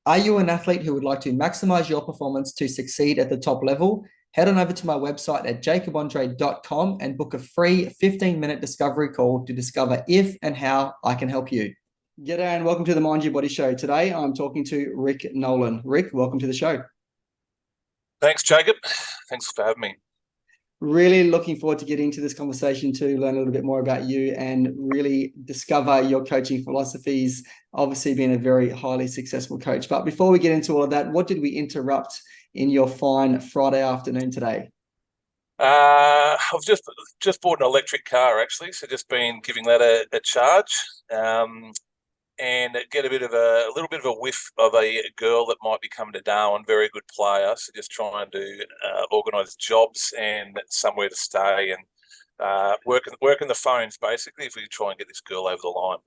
Are you an athlete who would like to maximize your performance to succeed at the top level? Head on over to my website at jacobandre.com and book a free 15-minute discovery call to discover if and how I can help you. G'day and welcome to the Mind Your Body Show. Today I'm talking to Rick Nolan. Rick, welcome to the show. Thanks, Jacob. Thanks for having me. Really looking forward to getting into this conversation to learn a little bit more about you and really discover your coaching philosophies, obviously being a very highly successful coach. But before we get into all of that, what did we interrupt in your fine Friday afternoon today? I've just bought an electric car, actually, so just been giving that a charge, and get a little bit of a whiff of a girl that might be coming to Darwin, very good player. So just trying to organise jobs and somewhere to stay and working the phones basically if we try and get this girl over the line.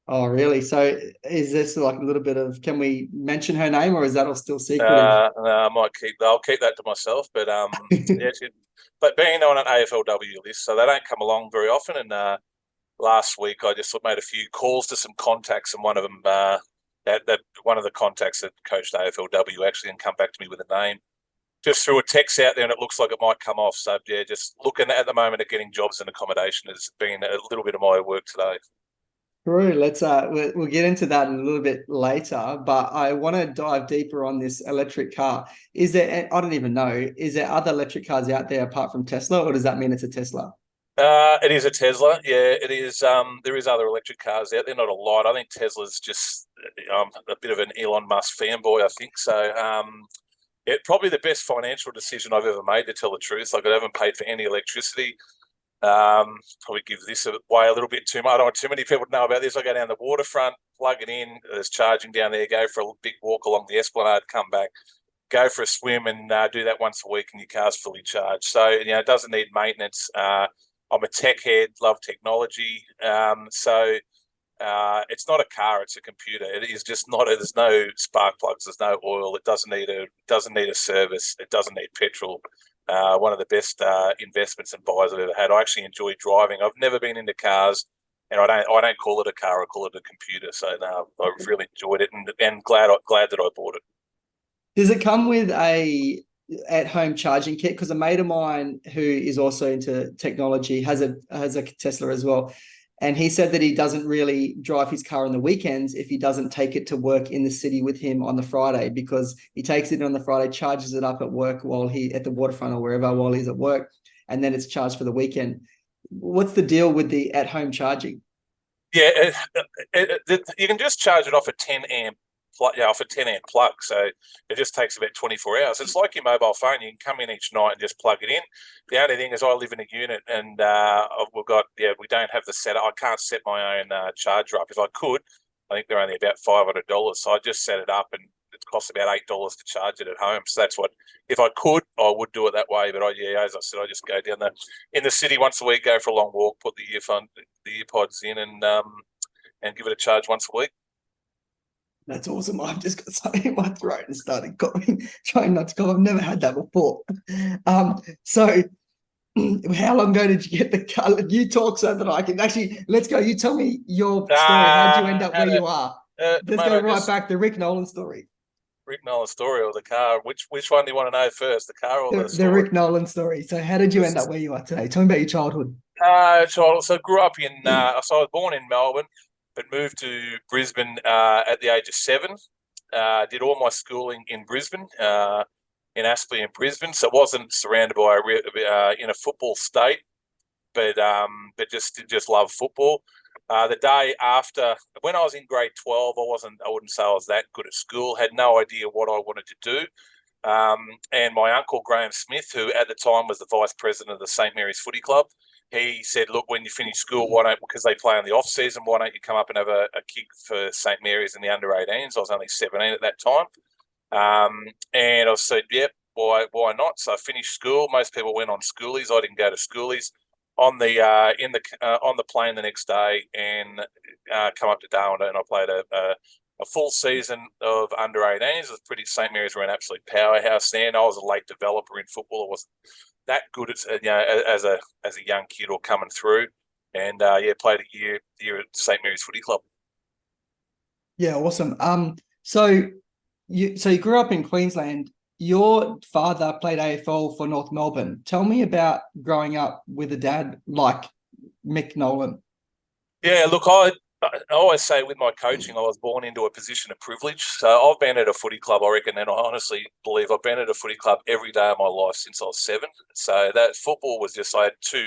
Oh, really? So is this like a little bit of, can we mention her name or is that all still secretive? No, I'll keep that to myself. But yeah, but being on an AFLW list, so they don't come along very often. And last week I just made a few calls to some contacts, and one of them, that one of the contacts that coached AFLW actually and come back to me with a name. Just threw a text out there, and it looks like it might come off. So yeah, just looking at the moment at getting jobs and accommodation has been a little bit of my work today. True. Let's we'll get into that in a little bit later, but I want to dive deeper on this electric car. Is there, I don't even know, is there other electric cars out there apart from Tesla, or does that mean it's a Tesla? It is a Tesla. Yeah, it is. There is other electric cars out there, not a lot. I think Tesla's just a bit of an Elon Musk fanboy, I think. So it probably the best financial decision I've ever made, to tell the truth. Like, I haven't paid for any electricity. Probably give this away a little bit too much. I don't want too many people to know about this. I go down the waterfront, plug it in, there's charging down there, go for a big walk along the Esplanade, come back, go for a swim, and do that once a week, and your car's fully charged. So, it doesn't need maintenance. I'm a tech head, love technology. So it's not a car, it's a computer. It is just not. There's no spark plugs, there's no oil. It doesn't need a service. It doesn't need petrol. One of the best investments and buys I've ever had. I actually enjoy driving. I've never been into cars, and I don't call it a car. I call it a computer. So no, I've really enjoyed it, and glad that I bought it. Does it come with a at-home charging kit? Because a mate of mine who is also into technology has a Tesla as well. And he said that he doesn't really drive his car on the weekends if he doesn't take it to work in the city with him on the Friday, because he takes it on the Friday, charges it up at work at the waterfront or wherever while he's at work, and then it's charged for the weekend. What's the deal with the at-home charging? Yeah, you can just charge it off a 10 amp plug. So it just takes about 24 hours. It's like your mobile phone. You can come in each night and just plug it in. The only thing is, I live in a unit, and we don't have the setup. I can't set my own charger up. If I could, I think they're only about $500. So I just set it up, and it costs about $8 to charge it at home. So that's what, if I could, I would do it that way. But as I said, I just go down in the city once a week, go for a long walk, put the earpods in, and give it a charge once a week. That's awesome. I've just got something in my throat and started coughing, trying not to cough. I've never had that before. So how long ago did you get the car? You talk so that I can actually, let's go. You tell me your story. How did you end up where you are? Let's go right back to Rick Nolan story. Rick Nolan story or the car? Which one do you want to know first, the car or the story? The Rick Nolan story. So how did you end up where you are today? Tell me about your childhood. So grew up in, so I was born in Melbourne, but moved to Brisbane at the age of 7. Did all my schooling in Brisbane, in Aspley and Brisbane. So wasn't surrounded by in a football state, but just love football. The day after, when I was in grade 12, I wouldn't say I was that good at school. Had no idea what I wanted to do. And my uncle Graham Smith, who at the time was the vice president of the St Mary's Footy Club, he said, look, when you finish school, because they play in the off season, why don't you come up and have a kick for St Mary's in the under 18s? I was only 17 at that time. And I said, yep, why not? So I finished school. Most people went on schoolies. I didn't go to schoolies. On the plane the next day, and come up to Darwin, and I played a full season of under 18s. It was St Mary's were an absolute powerhouse then. I was a late developer in football. I wasn't that good as a young kid or coming through, and played a year at St Mary's Footy Club. Yeah, awesome. So you grew up in Queensland. Your father played AFL for North Melbourne. Tell me about growing up with a dad like Mick Nolan. Yeah, look, I always say with my coaching, I was born into a position of privilege. So I've been at a footy club, I reckon, and I honestly believe I've been at a footy club every day of my life since I was 7. So that football was just, I had two.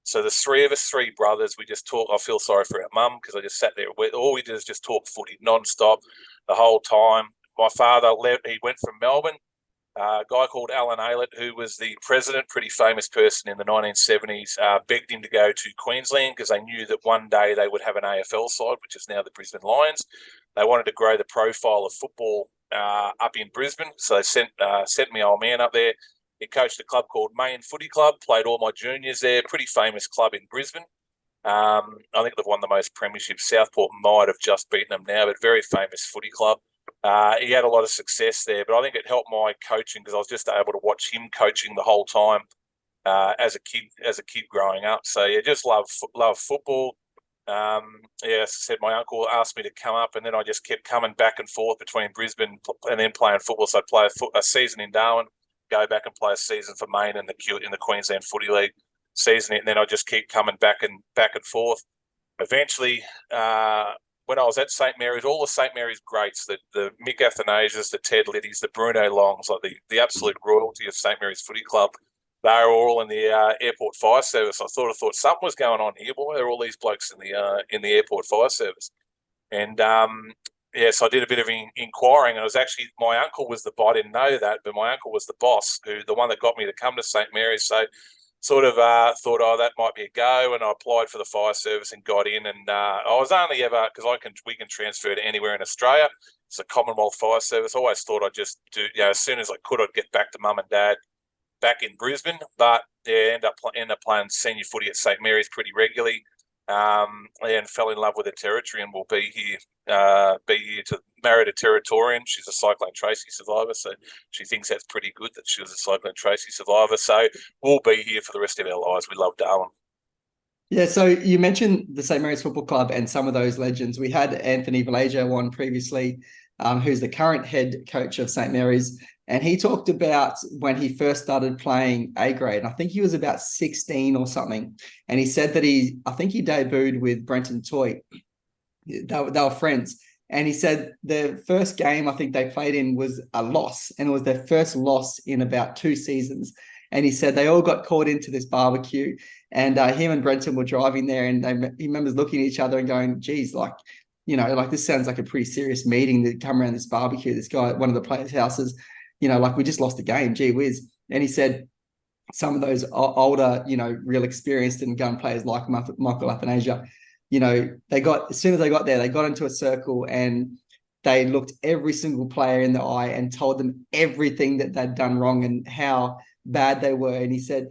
So there's three of us, three brothers. We just talk. I feel sorry for our mum because I just sat there. All we did is just talk footy non-stop the whole time. My father left. He went from Melbourne. A guy called Alan Aylett, who was the president, pretty famous person in the 1970s, begged him to go to Queensland because they knew that one day they would have an AFL side, which is now the Brisbane Lions. They wanted to grow the profile of football up in Brisbane, so they sent my old man up there. He coached a club called Pint Football Club, played all my juniors there, pretty famous club in Brisbane. I think they've won the most premierships. Southport might have just beaten them now, but very famous footy club. He had a lot of success there, but I think it helped my coaching because I was just able to watch him coaching the whole time as a kid growing up. So yeah, just love football. As I said, my uncle asked me to come up, and then I just kept coming back and forth between Brisbane and then playing football. So I'd play a season in Darwin, go back and play a season for Maine in the Queensland Footy League season, and then I just keep coming back and forth. Eventually, when I was at St Mary's, all the St Mary's greats, the Mick Athanasius, the Ted Liddies, the Bruno Longs, like the absolute royalty of St Mary's Footy Club, they were all in the airport fire service. I thought something was going on here. Boy, there are all these blokes in the airport fire service, and so I did a bit of inquiring, and it was actually my uncle was I didn't know that, but my uncle was the boss, the one that got me to come to St Mary's. So sort of thought, that might be a go, and I applied for the fire service and got in. And I was only ever, because we can transfer to anywhere in Australia. It's a Commonwealth Fire Service. I always thought I'd just do, as soon as I could, I'd get back to mum and dad back in Brisbane. But yeah, end up playing senior footy at St Mary's pretty regularly. And fell in love with the territory, and will be here to married a Territorian. She's a Cyclone Tracy survivor, so she thinks that's pretty good that she was a Cyclone Tracy survivor. So we'll be here for the rest of our lives. We love Darwin. Yeah, so you mentioned the St Mary's Football Club and some of those legends. We had Anthony Vallejo on previously, who's the current head coach of St Mary's, and he talked about when he first started playing A grade. I think he was about 16 or something, and he said that I think he debuted with Brenton Toy. They were friends, and he said the first game I think they played in was a loss, and it was their first loss in about 2 seasons. And he said they all got caught into this barbecue, and him and Brenton were driving there, and he remembers looking at each other and going, geez, like, this sounds like a pretty serious meeting to come around this barbecue. This guy at one of the players' houses, like we just lost a game, gee whiz. And he said some of those older, real experienced and gun players like Michael Athanasia, as soon as they got there, they got into a circle and they looked every single player in the eye and told them everything that they'd done wrong and how bad they were. And he said,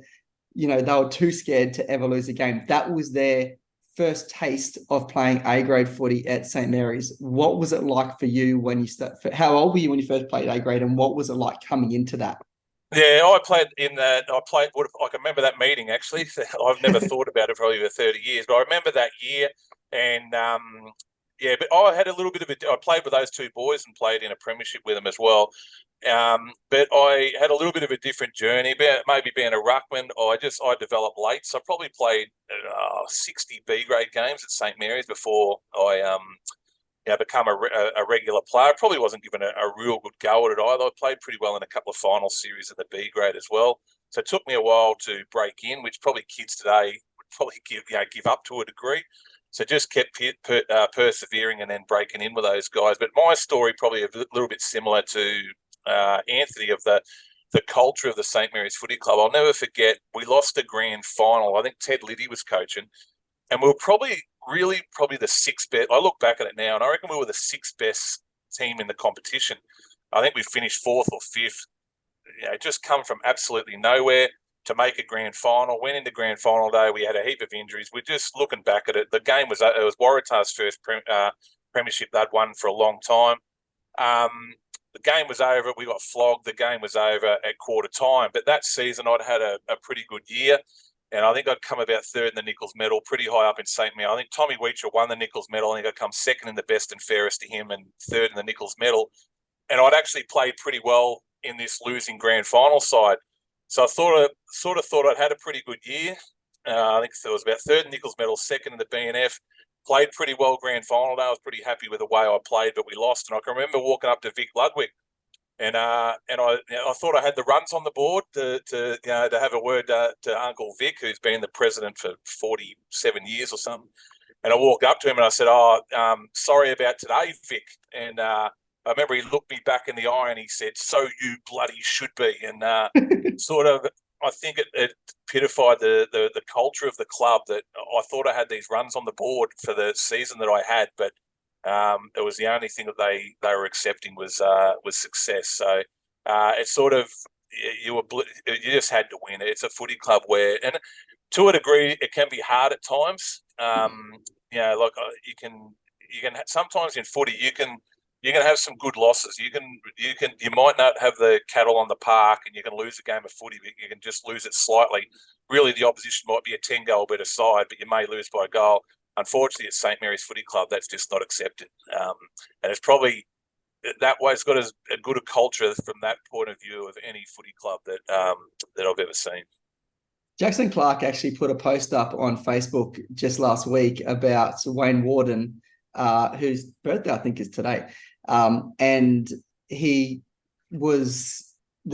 they were too scared to ever lose a game. That was their first taste of playing A grade footy at St Mary's. What was it like for you when you how old were you when you first played A grade, and what was it like coming into that? Yeah, I can remember that meeting actually. I've never thought about it probably for 30 years, but I remember that year. And but I had a little bit of I played with those two boys and played in a premiership with them as well. But I had a little bit of a different journey. Maybe being a ruckman, I developed late. So I probably played 60 B grade games at St Mary's before I become a regular player. I probably wasn't given a real good go at it either. I played pretty well in a couple of final series of the B grade as well. So it took me a while to break in, which probably kids today would probably give up to a degree. So just kept persevering and then breaking in with those guys. But my story probably a little bit similar to Anthony of the culture of the St Mary's Footy Club. I'll never forget, we lost a grand final. I think Ted Liddy was coaching, and we were probably the sixth best. I look back at it now, and I reckon we were the sixth best team in the competition. I think we finished fourth or fifth. Just come from absolutely nowhere to make a grand final. Went into grand final day. We had a heap of injuries. We're just looking back at it. The game it was Waratah's first premiership they'd won for a long time. The game was over. We got flogged. The game was over at quarter time. But that season, I'd had a pretty good year. And I think I'd come about third in the Nichols medal, pretty high up in St. Mary. I think Tommy Weecher won the Nichols medal. I think I'd come second in the best and fairest to him and third in the Nichols medal. and I'd actually played pretty well in this losing grand final side. So I sort of thought I'd had a pretty good year. I think there was about third in Nichols medal, second in the BNF. Played pretty well grand final day. I was pretty happy with the way I played, but we lost. And I can remember walking up to Vic Ludwig, and I thought I had the runs on the board to have a word to Uncle Vic, who's been the president for 47 years or something. And I walked up to him and I said, sorry about today, Vic. And I remember he looked me back in the eye and he said, so you bloody should be. And sort of, I think it pitified the culture of the club that I thought I had these runs on the board for the season that I had, but it was the only thing that they were accepting was success. So it's sort of you just had to win. It's a footy club where, and to a degree, it can be hard at times. Like you can sometimes in footy you can have some good losses. You might not have the cattle on the park, and you can lose a game of footy, but you can just lose it slightly. Really, the opposition might be a 10-goal better side, but you may lose by a goal. Unfortunately, at St Mary's Footy Club, that's just not accepted. And it's probably that way. It's got as good a culture from that point of view of any footy club that I've ever seen. Jackson Clark actually put a post up on Facebook just last week about Wayne Warden, whose birthday I think is today. And there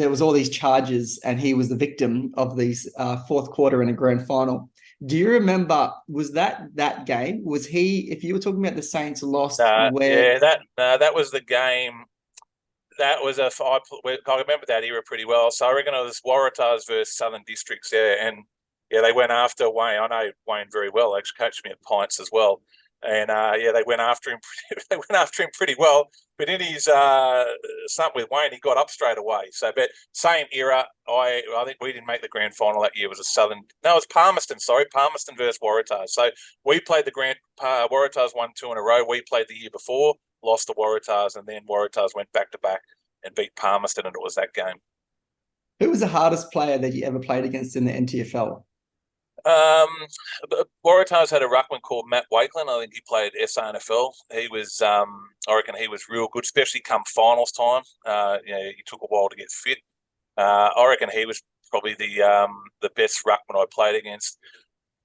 was all these charges, and he was the victim of these fourth quarter in a grand final. Do you remember, was that game? Was he, if you were talking about the Saints lost? That was the game. That was I remember that era pretty well. So I reckon it was Waratahs versus Southern Districts there. And yeah, they went after Wayne. I know Wayne very well. They actually coached me at Pints as well. And they went after him. They went after him pretty well. But in his something with Wayne, he got up straight away. So, but same era. I think we didn't make the grand final that year. It was it was Palmerston. Sorry, Palmerston versus Waratahs. So we played Waratahs won 2 in a row. We played the year before, lost to Waratahs, and then Waratahs went back to back and beat Palmerston, and it was that game. Who was the hardest player that you ever played against in the NTFL? Waratahs had a ruckman called Matt Wakeland. I think he played SANFL. He was, I reckon he was real good, especially come finals time. He took a while to get fit. I reckon he was probably the best ruckman I played against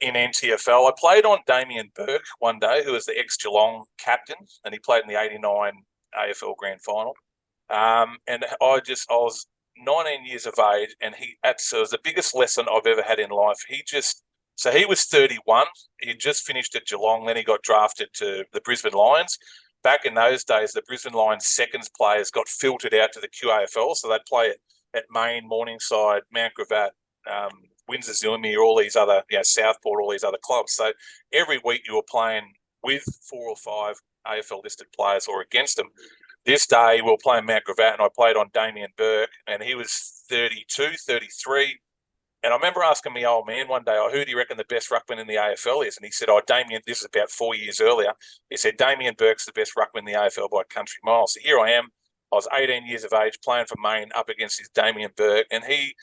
in NTFL. I played on Damien Burke one day, who was the ex-Geelong captain, and he played in the 89 AFL Grand Final. And I was 19 years of age, and so it was the biggest lesson I've ever had in life. So he was 31. He just finished at Geelong. Then he got drafted to the Brisbane Lions. Back in those days, the Brisbane Lions seconds players got filtered out to the QAFL. So they'd play at Maine, Morningside, Mount Gravatt, Windsor Zillmere, all these other, Southport, all these other clubs. So every week you were playing with 4 or 5 AFL listed players or against them. This day we were playing Mount Gravatt, and I played on Damien Burke, and he was 32, 33. And I remember asking my old man one day, who do you reckon the best ruckman in the AFL is? And he said, Damien, this is about 4 years earlier. He said, Damien Burke's the best ruckman in the AFL by a country mile. So here I am. I was 18 years of age playing for Maine up against this Damien Burke, and he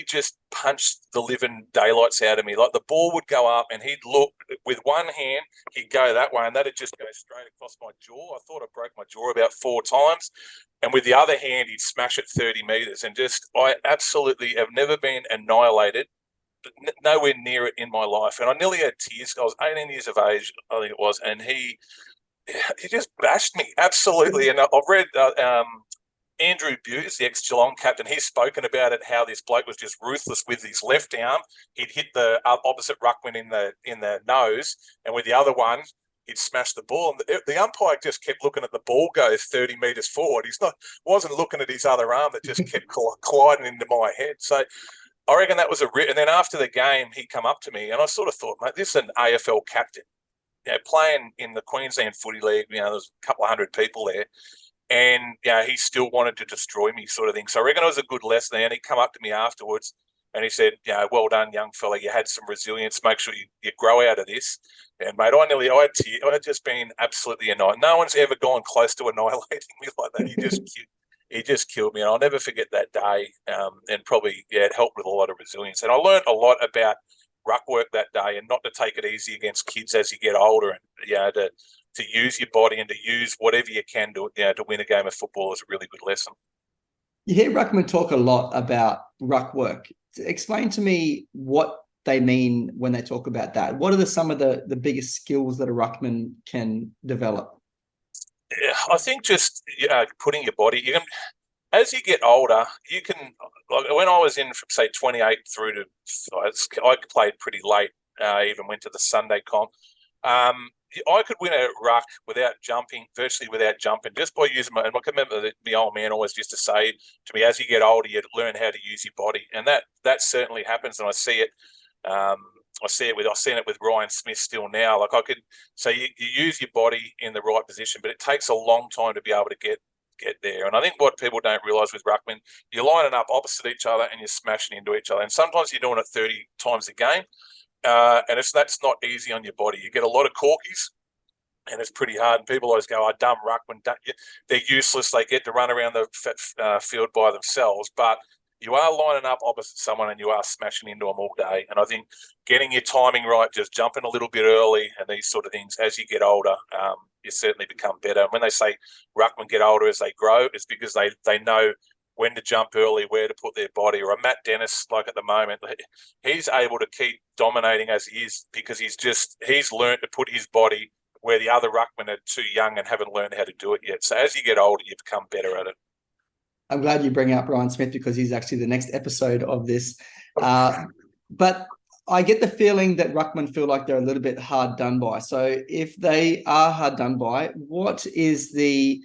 just punched the living daylights out of me. Like the ball would go up and he'd look with one hand, he'd go that way and that'd just go straight across my jaw. I thought I broke my jaw about 4 times. And with the other hand, he'd smash it 30 metres. And I absolutely have never been annihilated, nowhere near it in my life. And I nearly had tears. I was 18 years of age, I think it was. And he just bashed me, absolutely. And I've read Andrew Buse, the ex-Geelong captain, he's spoken about it, how this bloke was just ruthless with his left arm. He'd hit the opposite ruckman in the nose, and with the other one, he'd smash the ball. And the umpire just kept looking at the ball go 30 metres forward. Wasn't looking at his other arm that just kept colliding into my head. So I reckon that was and then after the game, he come up to me, and I sort of thought, mate, this is an AFL captain, playing in the Queensland Footy League. There's a couple of hundred people there. And he still wanted to destroy me, sort of thing. So I reckon it was a good lesson there. And he come up to me afterwards and he said, well done, young fella. You had some resilience. Make sure you grow out of this. And, mate, I had just been absolutely annihilated. No one's ever gone close to annihilating me like that. He just killed me. And I'll never forget that day. And probably, it helped with a lot of resilience. And I learned a lot about ruck work that day, and not to take it easy against kids as you get older, and to use your body and to use whatever you can to win a game of football is a really good lesson. You hear ruckman talk a lot about ruck work. Explain to me what they mean when they talk about that. What are some of the biggest skills that a ruckman can develop? Yeah, I think just putting your body. You can, as you get older, you can. Like when I was in from say 28 through to, I played pretty late. Even went to the Sunday comp. I could win a ruck without jumping, virtually without jumping, just by using my. And I can remember that the old man always used to say to me, "As you get older, you learn how to use your body," and that certainly happens, and I see it. I've seen it with Ryan Smith still now. Like I could say, you use your body in the right position, but it takes a long time to be able to get there. And I think what people don't realise with ruckman, you're lining up opposite each other and you're smashing into each other. And sometimes you're doing it 30 times a game. And that's not easy on your body. You get a lot of corkies, and it's pretty hard. And people always go, "Oh, dumb ruckman, they're useless. They get to run around the field by themselves." But you are lining up opposite someone, and you are smashing into them all day. And I think getting your timing right, just jumping a little bit early, and these sort of things, as you get older, you certainly become better. And when they say ruckmen get older as they grow, it's because they know when to jump early, where to put their body. Or a Matt Dennis, like at the moment, he's able to keep dominating as he is because he's learned to put his body where the other ruckmen are too young and haven't learned how to do it yet. So as you get older, you become better at it. I'm glad you bring up Ryan Smith because he's actually the next episode of this. But I get the feeling that ruckmen feel like they're a little bit hard done by. So if they are hard done by, what is the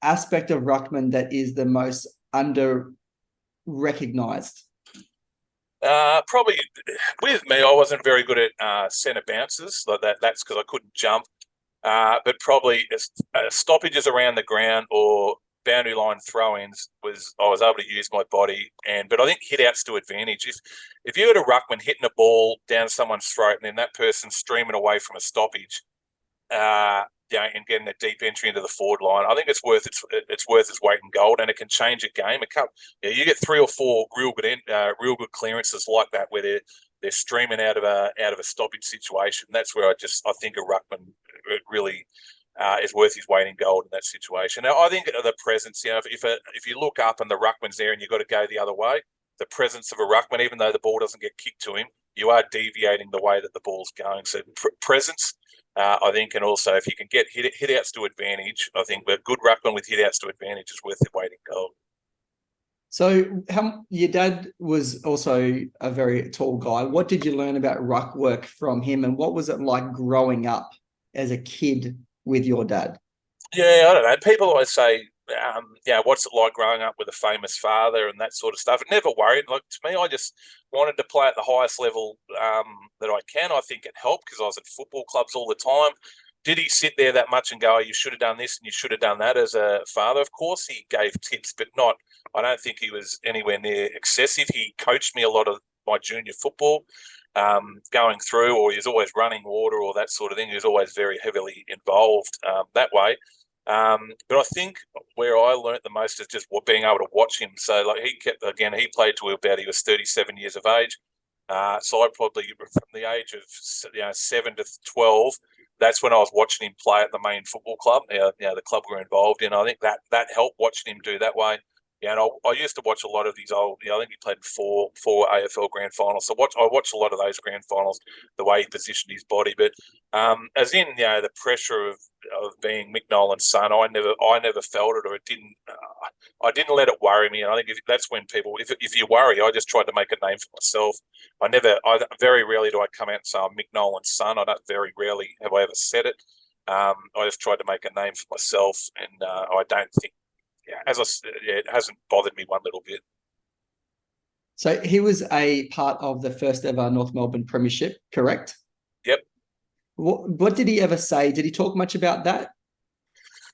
aspect of ruckman that is the most under recognized? Probably with me, I wasn't very good at centre bounces like that. That's because I couldn't jump. But probably stoppages around the ground or boundary line throw-ins I was able to use my body, but I think hit-outs to advantage. If you had a ruckman hitting a ball down someone's throat and then that person streaming away from a stoppage, and getting a deep entry into the forward line, I think it's worth its weight in gold, and it can change a game. You get 3 or 4 real good clearances like that where they're streaming out of a stoppage situation. That's where I think a ruckman really is worth his weight in gold in that situation. Now, I think the presence, if you look up and the ruckman's there and you've got to go the other way, the presence of a ruckman, even though the ball doesn't get kicked to him, you are deviating the way that the ball's going. So presence, I think, and also if you can get hit-outs to advantage, I think a good ruckman with hit-outs to advantage is worth their weight in gold. So your dad was also a very tall guy. What did you learn about ruck work from him, and what was it like growing up as a kid with your dad? Yeah, I don't know. People always say, what's it like growing up with a famous father and that sort of stuff. It never worried. Like, to me, I just wanted to play at the highest level that I can. I think it helped because I was at football clubs all the time. Did he sit there that much and go, "Oh, you should have done this and you should have done that" as a father? Of course he gave tips, but I don't think he was anywhere near excessive. He coached me a lot of my junior football going through, or he was always running water or that sort of thing. He was always very heavily involved that way. But I think where I learnt the most is just being able to watch him. So like he played to about he was 37 years of age. So I probably from the age of 7 to 12, that's when I was watching him play at the main football club, the club we're involved in. I think that helped watching him do that way. Yeah, and I used to watch a lot of these old. I think he played in four AFL Grand Finals. So I watched a lot of those Grand Finals, the way he positioned his body. But as in the pressure of being Mick Nolan's son, I never felt it, or it didn't. I didn't let it worry me. And I think that's when people, if you worry, I just tried to make a name for myself. Very rarely do I come out and say I'm Mick Nolan's son. Very rarely have I ever said it. I just tried to make a name for myself, and I don't think. As I said, it hasn't bothered me one little bit. So he was a part of the first ever North Melbourne Premiership, correct? Yep. What did he ever say? Did he talk much about that?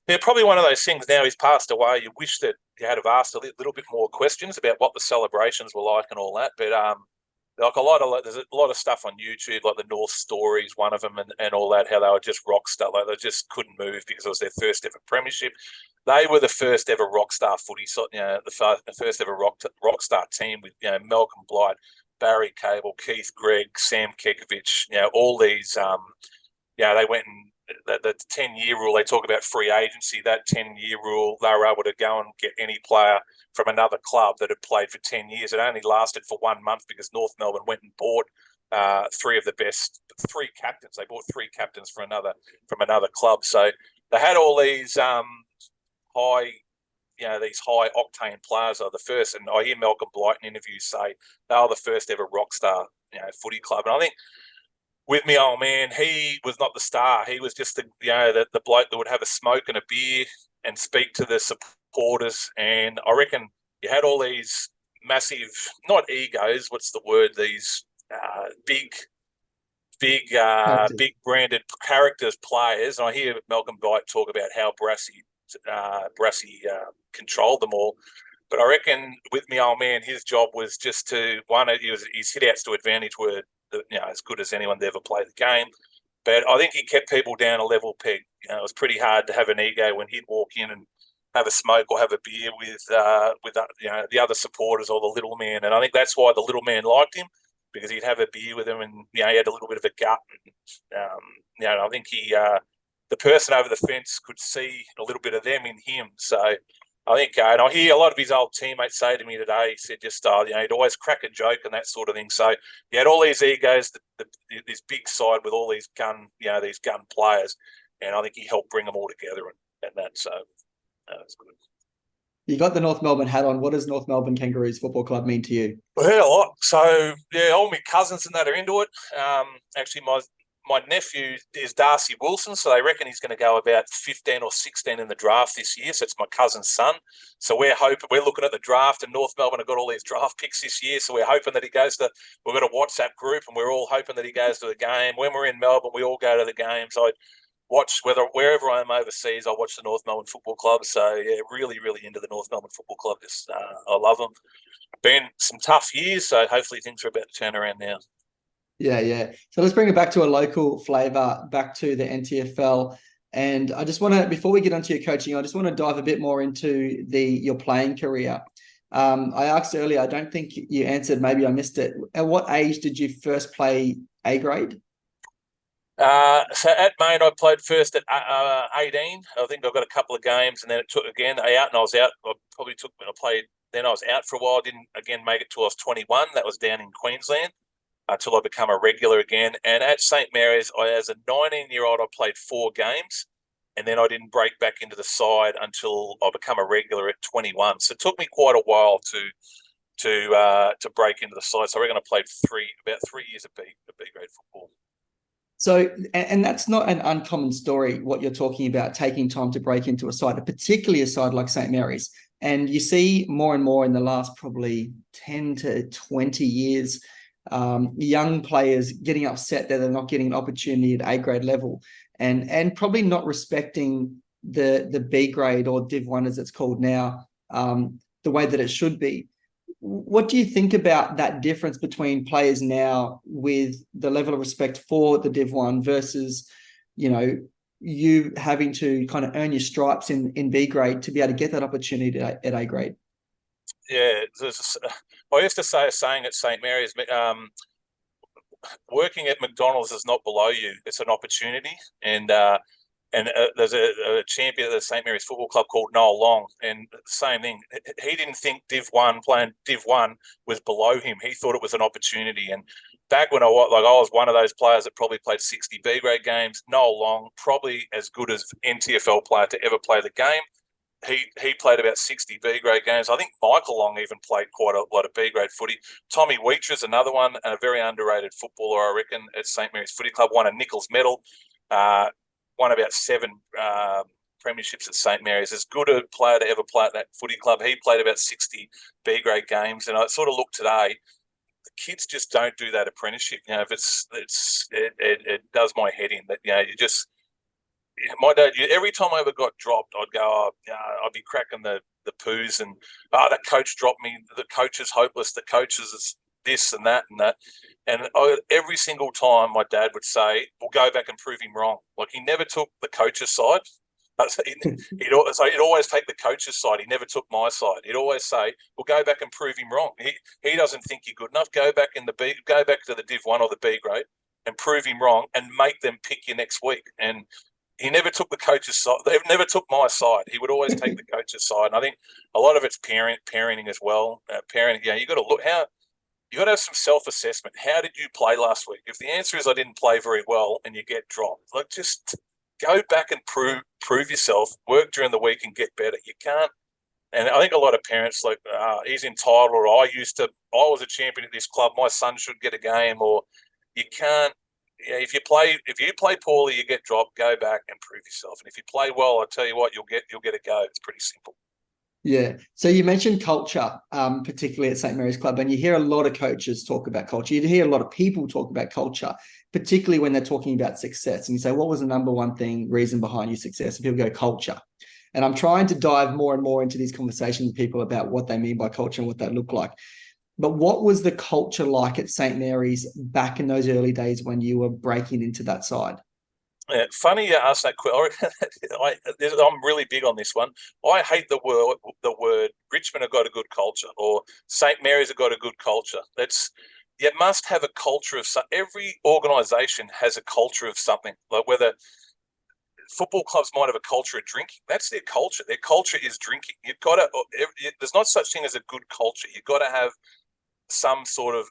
Yeah, probably one of those things. Now he's passed away. You wish that you had have asked a little bit more questions about what the celebrations were like and all that. But there's a lot of stuff on YouTube, like the North Stories, one of them, and all that. How they were just rock star, like they just couldn't move because it was their first ever premiership. They were the first ever rock star footy, the first ever rock star team with Malcolm Blight, Barry Cable, Keith Gregg, Sam Kekovich. All these. They went and the 10-year rule, they talk about free agency. That 10-year rule, they were able to go and get any player from another club that had played for 10 years. It only lasted for 1 month because North Melbourne went and bought three captains. They bought three captains from another club. So they had all these these high octane players are the first. And I hear Malcolm Blight in interviews say they are the first ever rock star, footy club. And I think with me old man, he was not the star. He was just the bloke that would have a smoke and a beer and speak to the supporters. And I reckon you had all these massive, not egos, what's the word? These big branded characters, players. And I hear Malcolm Blight talk about how Brassy controlled them all. But I reckon with me old man, his job was just to his hit outs to advantage were as good as anyone that ever played the game. But I think he kept people down a level peg. It was pretty hard to have an ego when he'd walk in and have a smoke or have a beer with the other supporters or the little man. And I think that's why the little man liked him, because he'd have a beer with him and he had a little bit of a gut. And, I think the person over the fence could see a little bit of them in him. So I think, and I hear a lot of his old teammates say to me today, he said he'd always crack a joke and that sort of thing. So he had all these egos, this big side with all these gun players, and I think he helped bring them all together and that. So that's good. You got the North Melbourne hat on. What does North Melbourne Kangaroos Football Club mean to you? Well, a lot. So all my cousins and that are into it. Actually, my nephew is Darcy Wilson, so they reckon he's going to go about 15 or 16 in the draft this year. So it's my cousin's son. So we're looking at the draft, and North Melbourne have got all these draft picks this year. So we're hoping that we've got a WhatsApp group, and we're all hoping that he goes to the game. When we're in Melbourne, we all go to the games. I watch wherever I am overseas, I watch the North Melbourne Football Club. So yeah, really, really into the North Melbourne Football Club. I love them. Been some tough years, so hopefully things are about to turn around now. Yeah. So let's bring it back to a local flavour, back to the NTFL. And I just want to, before we get onto your coaching, I just want to dive a bit more into your playing career. I asked earlier, I don't think you answered, maybe I missed it. At what age did you first play A grade? So at Maine, I played first at 18. I think I got a couple of games, and then it took again out, and I was out. Then I was out for a while. Didn't again make it till I was 21. That was down in Queensland until I become a regular again. And at St Mary's, as a 19-year-old, I played 4 games, and then I didn't break back into the side until I become a regular at 21. So it took me quite a while to break into the side. So I reckon I played about 3 years of B grade football. So, and that's not an uncommon story, what you're talking about, taking time to break into a side, particularly a side like St Mary's. And you see more and more in the last probably 10 to 20 years, young players getting upset that they're not getting an opportunity at A grade level, and probably not respecting the B grade or Div 1 as it's called now, the way that it should be. What do you think about that difference between players now with the level of respect for the Div 1 versus, you having to kind of earn your stripes in B grade to be able to get that opportunity at A grade? Yeah, I used to say a saying at St Mary's, working at McDonald's is not below you; it's an opportunity. And there's a champion of the St Mary's Football Club called Nolan, and the same thing. He didn't think playing Div 1 was below him. He thought it was an opportunity. And back when I was one of those players that probably played 60 B grade games, Noel Long, probably as good as NTFL player to ever play the game. He played about 60 B grade games. I think Michael Long even played quite a lot of B grade footy. Tommy Weecher is another one, and a very underrated footballer, I reckon, at St Mary's Footy Club. Won a Nichols medal. Won about 7 premierships at St Mary's. As good a player to ever play at that footy club. He played about 60 B grade games, and I sort of look today. The kids just don't do that apprenticeship. It does my head in that. My dad. Every time I ever got dropped, I'd go. I'd be cracking the poos, and that coach dropped me. The coach is hopeless. The coach is this and that and that. And every single time my dad would say, "We'll go back and prove him wrong." Like, he never took the coach's side. He'd always take the coach's side. He never took my side. He'd always say, "We'll go back and prove him wrong. He doesn't think you're good enough. Go back to the Div 1 or the B grade and prove him wrong, and make them pick you next week." And he never took the coach's side. They never took my side. He would always take the coach's side. And I think a lot of it's parenting as well. Parenting, you got to look how you got to have some self-assessment. How did you play last week? If the answer is I didn't play very well and you get dropped, like just go back and prove yourself. Work during the week and get better. You can't. And I think a lot of parents like he's entitled, or I was a champion at this club. My son should get a game, or you can't. Yeah, if you play poorly, you get dropped. Go back and prove yourself. And if you play well, I tell you what, you'll get a go. It's pretty simple. Yeah. So you mentioned culture, particularly at St. Mary's Club, and you hear a lot of coaches talk about culture. You hear a lot of people talk about culture, particularly when they're talking about success. And you say, what was the number one reason behind your success? And people go, culture. And I'm trying to dive more and more into these conversations with people about what they mean by culture and what that looked like. But what was the culture like at St. Mary's back in those early days when you were breaking into that side? Funny you ask that question. I'm really big on this one. I hate the word Richmond have got a good culture or St. Mary's have got a good culture. You must have a culture of every organisation has a culture of something. Like whether football clubs might have a culture of drinking, that's their culture. Their culture is drinking. You've got to. There's not such thing as a good culture. You've got to have some sort of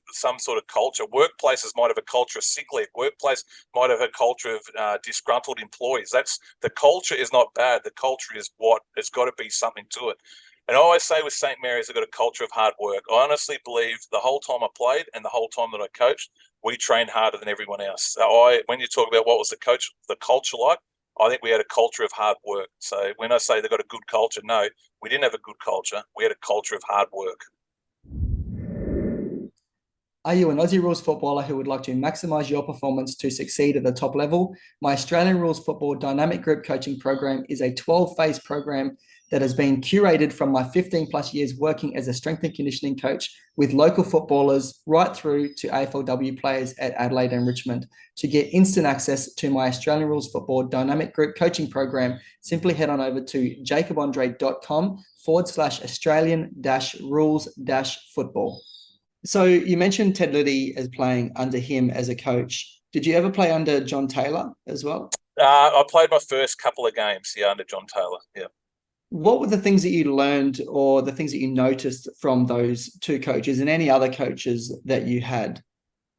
culture. Workplaces might have a culture of sick leave. Workplace might have a culture of disgruntled employees. The culture is not bad. The culture is what there's got to be something to it. And I always say with St. Mary's, they've got a culture of hard work. I honestly believe the whole time I played and the whole time that I coached, we trained harder than everyone else. So when you talk about what was the culture like, I think we had a culture of hard work. So when I say they've got a good culture, no, we didn't have a good culture. We had a culture of hard work. Are you an Aussie Rules footballer who would like to maximise your performance to succeed at the top level? My Australian Rules Football Dynamic Group Coaching Program is a 12-phase program that has been curated from my 15 plus years working as a strength and conditioning coach with local footballers right through to AFLW players at Adelaide and Richmond. To get instant access to my Australian Rules Football Dynamic Group Coaching Program, simply head on over to jacobandre.com/Australian-rules-football. So you mentioned Ted Liddy as playing under him as a coach. Did you ever play under John Taylor as well? I played my first couple of games, under John Taylor, yeah. What were the things that you learned or the things that you noticed from those two coaches and any other coaches that you had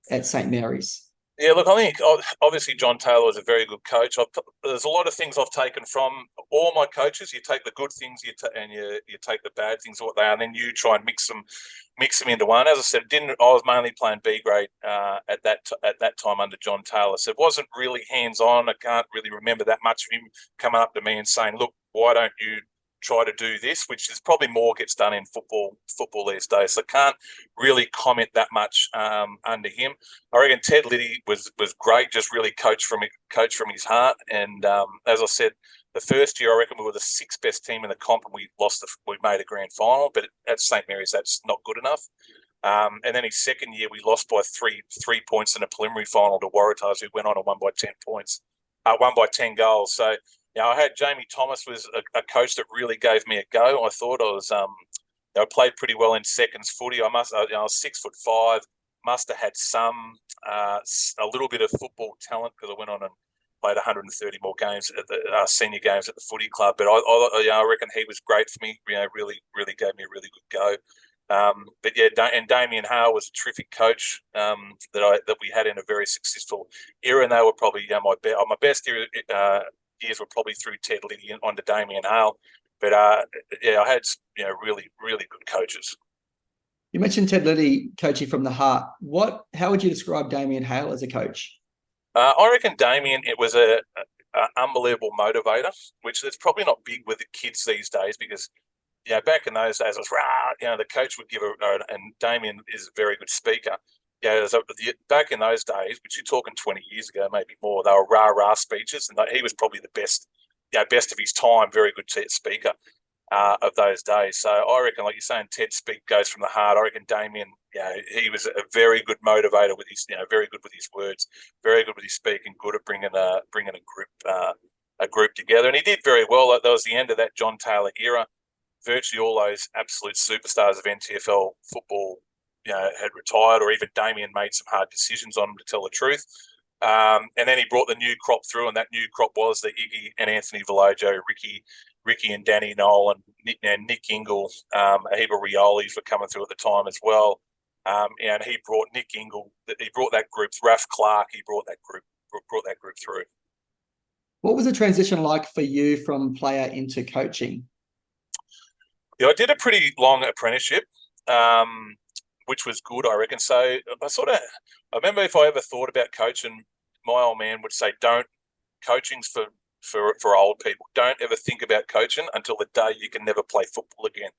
at St. Mary's? Yeah, look, I think obviously John Taylor was a very good coach. There's a lot of things I've taken from all my coaches. You take the good things, and you take the bad things, what they are, and then you try and mix them into one. As I said, I was mainly playing B grade at that time under John Taylor, so it wasn't really hands on. I can't really remember that much of him coming up to me and saying, "Look, why don't you try to do this," which is probably more gets done in football these days. So I can't really comment that much under him. I reckon Ted Liddy was great, just really coach from his heart. And as I said, the first year I reckon we were the sixth best team in the comp, and we made a grand final. But at St. Mary's, that's not good enough. And then his second year, we lost by three points in a preliminary final to Waratahs, who went on and won by 10 points, won by 10 goals. So. I had Jamie Thomas was a coach that really gave me a go. I thought I played pretty well in seconds footy. I was 6'5", must have had a little bit of football talent because I went on and played 130 more games at the senior games at the footy club. But I reckon he was great for me. Really gave me a really good go. But yeah, and Damien Hale was a terrific coach that we had in a very successful era, and they were probably my best era. Years were probably through Ted Liddy and onto Damien Hale. But I had really good coaches. You mentioned Ted Liddy coaching from the heart. How would you describe Damien Hale as a coach? I reckon Damien, it was a unbelievable motivator, which is probably not big with the kids these days because back in those days it was the coach would give and Damien is a very good speaker. Back in those days, which you're talking 20 years ago, maybe more, they were rah-rah speeches, and he was probably the best of his time, very good speaker of those days. So I reckon, like you're saying, Ted's speak goes from the heart. I reckon Damien, he was a very good motivator with his, very good with his words, very good with his speaking, good at bringing a group together, and he did very well. That was the end of that John Taylor era. Virtually all those absolute superstars of NTFL football had retired, or even Damien made some hard decisions on him, to tell the truth. And then he brought the new crop through, and that new crop was the Iggy and Anthony Velojo, Ricky and Danny Nolan, and Nick Ingle, a heap of Riolis were coming through at the time as well. And he brought Nick Ingle, he brought that group, Raf Clark, he brought that group through. What was the transition like for you from player into coaching? Yeah, I did a pretty long apprenticeship, which was good, I reckon. So I remember if I ever thought about coaching, my old man would say, coaching's for old people. Don't ever think about coaching until the day you can never play football again.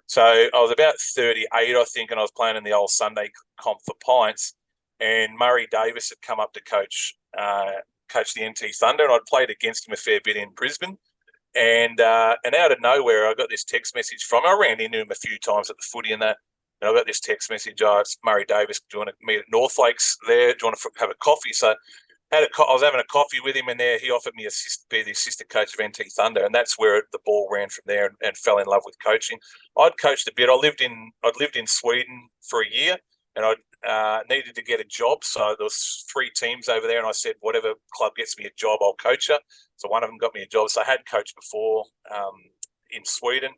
So I was about 38, I think, and I was playing in the old Sunday comp for Pints, and Murray Davis had come up to coach the NT Thunder, and I'd played against him a fair bit in Brisbane. And out of nowhere, I got this text message from him. I ran into him a few times at the footy and that. And I got this text message, it's Murray Davis, do you want to meet at North Lakes there? Do you want to have a coffee? So I was having a coffee with him, and there he offered me to be the assistant coach of NT Thunder, and that's where the ball ran from there, and fell in love with coaching. I'd coached a bit. I'd lived in Sweden for a year, and I needed to get a job. So there was 3 teams over there, and I said, whatever club gets me a job, I'll coach her. So one of them got me a job. So I had coached before in Sweden.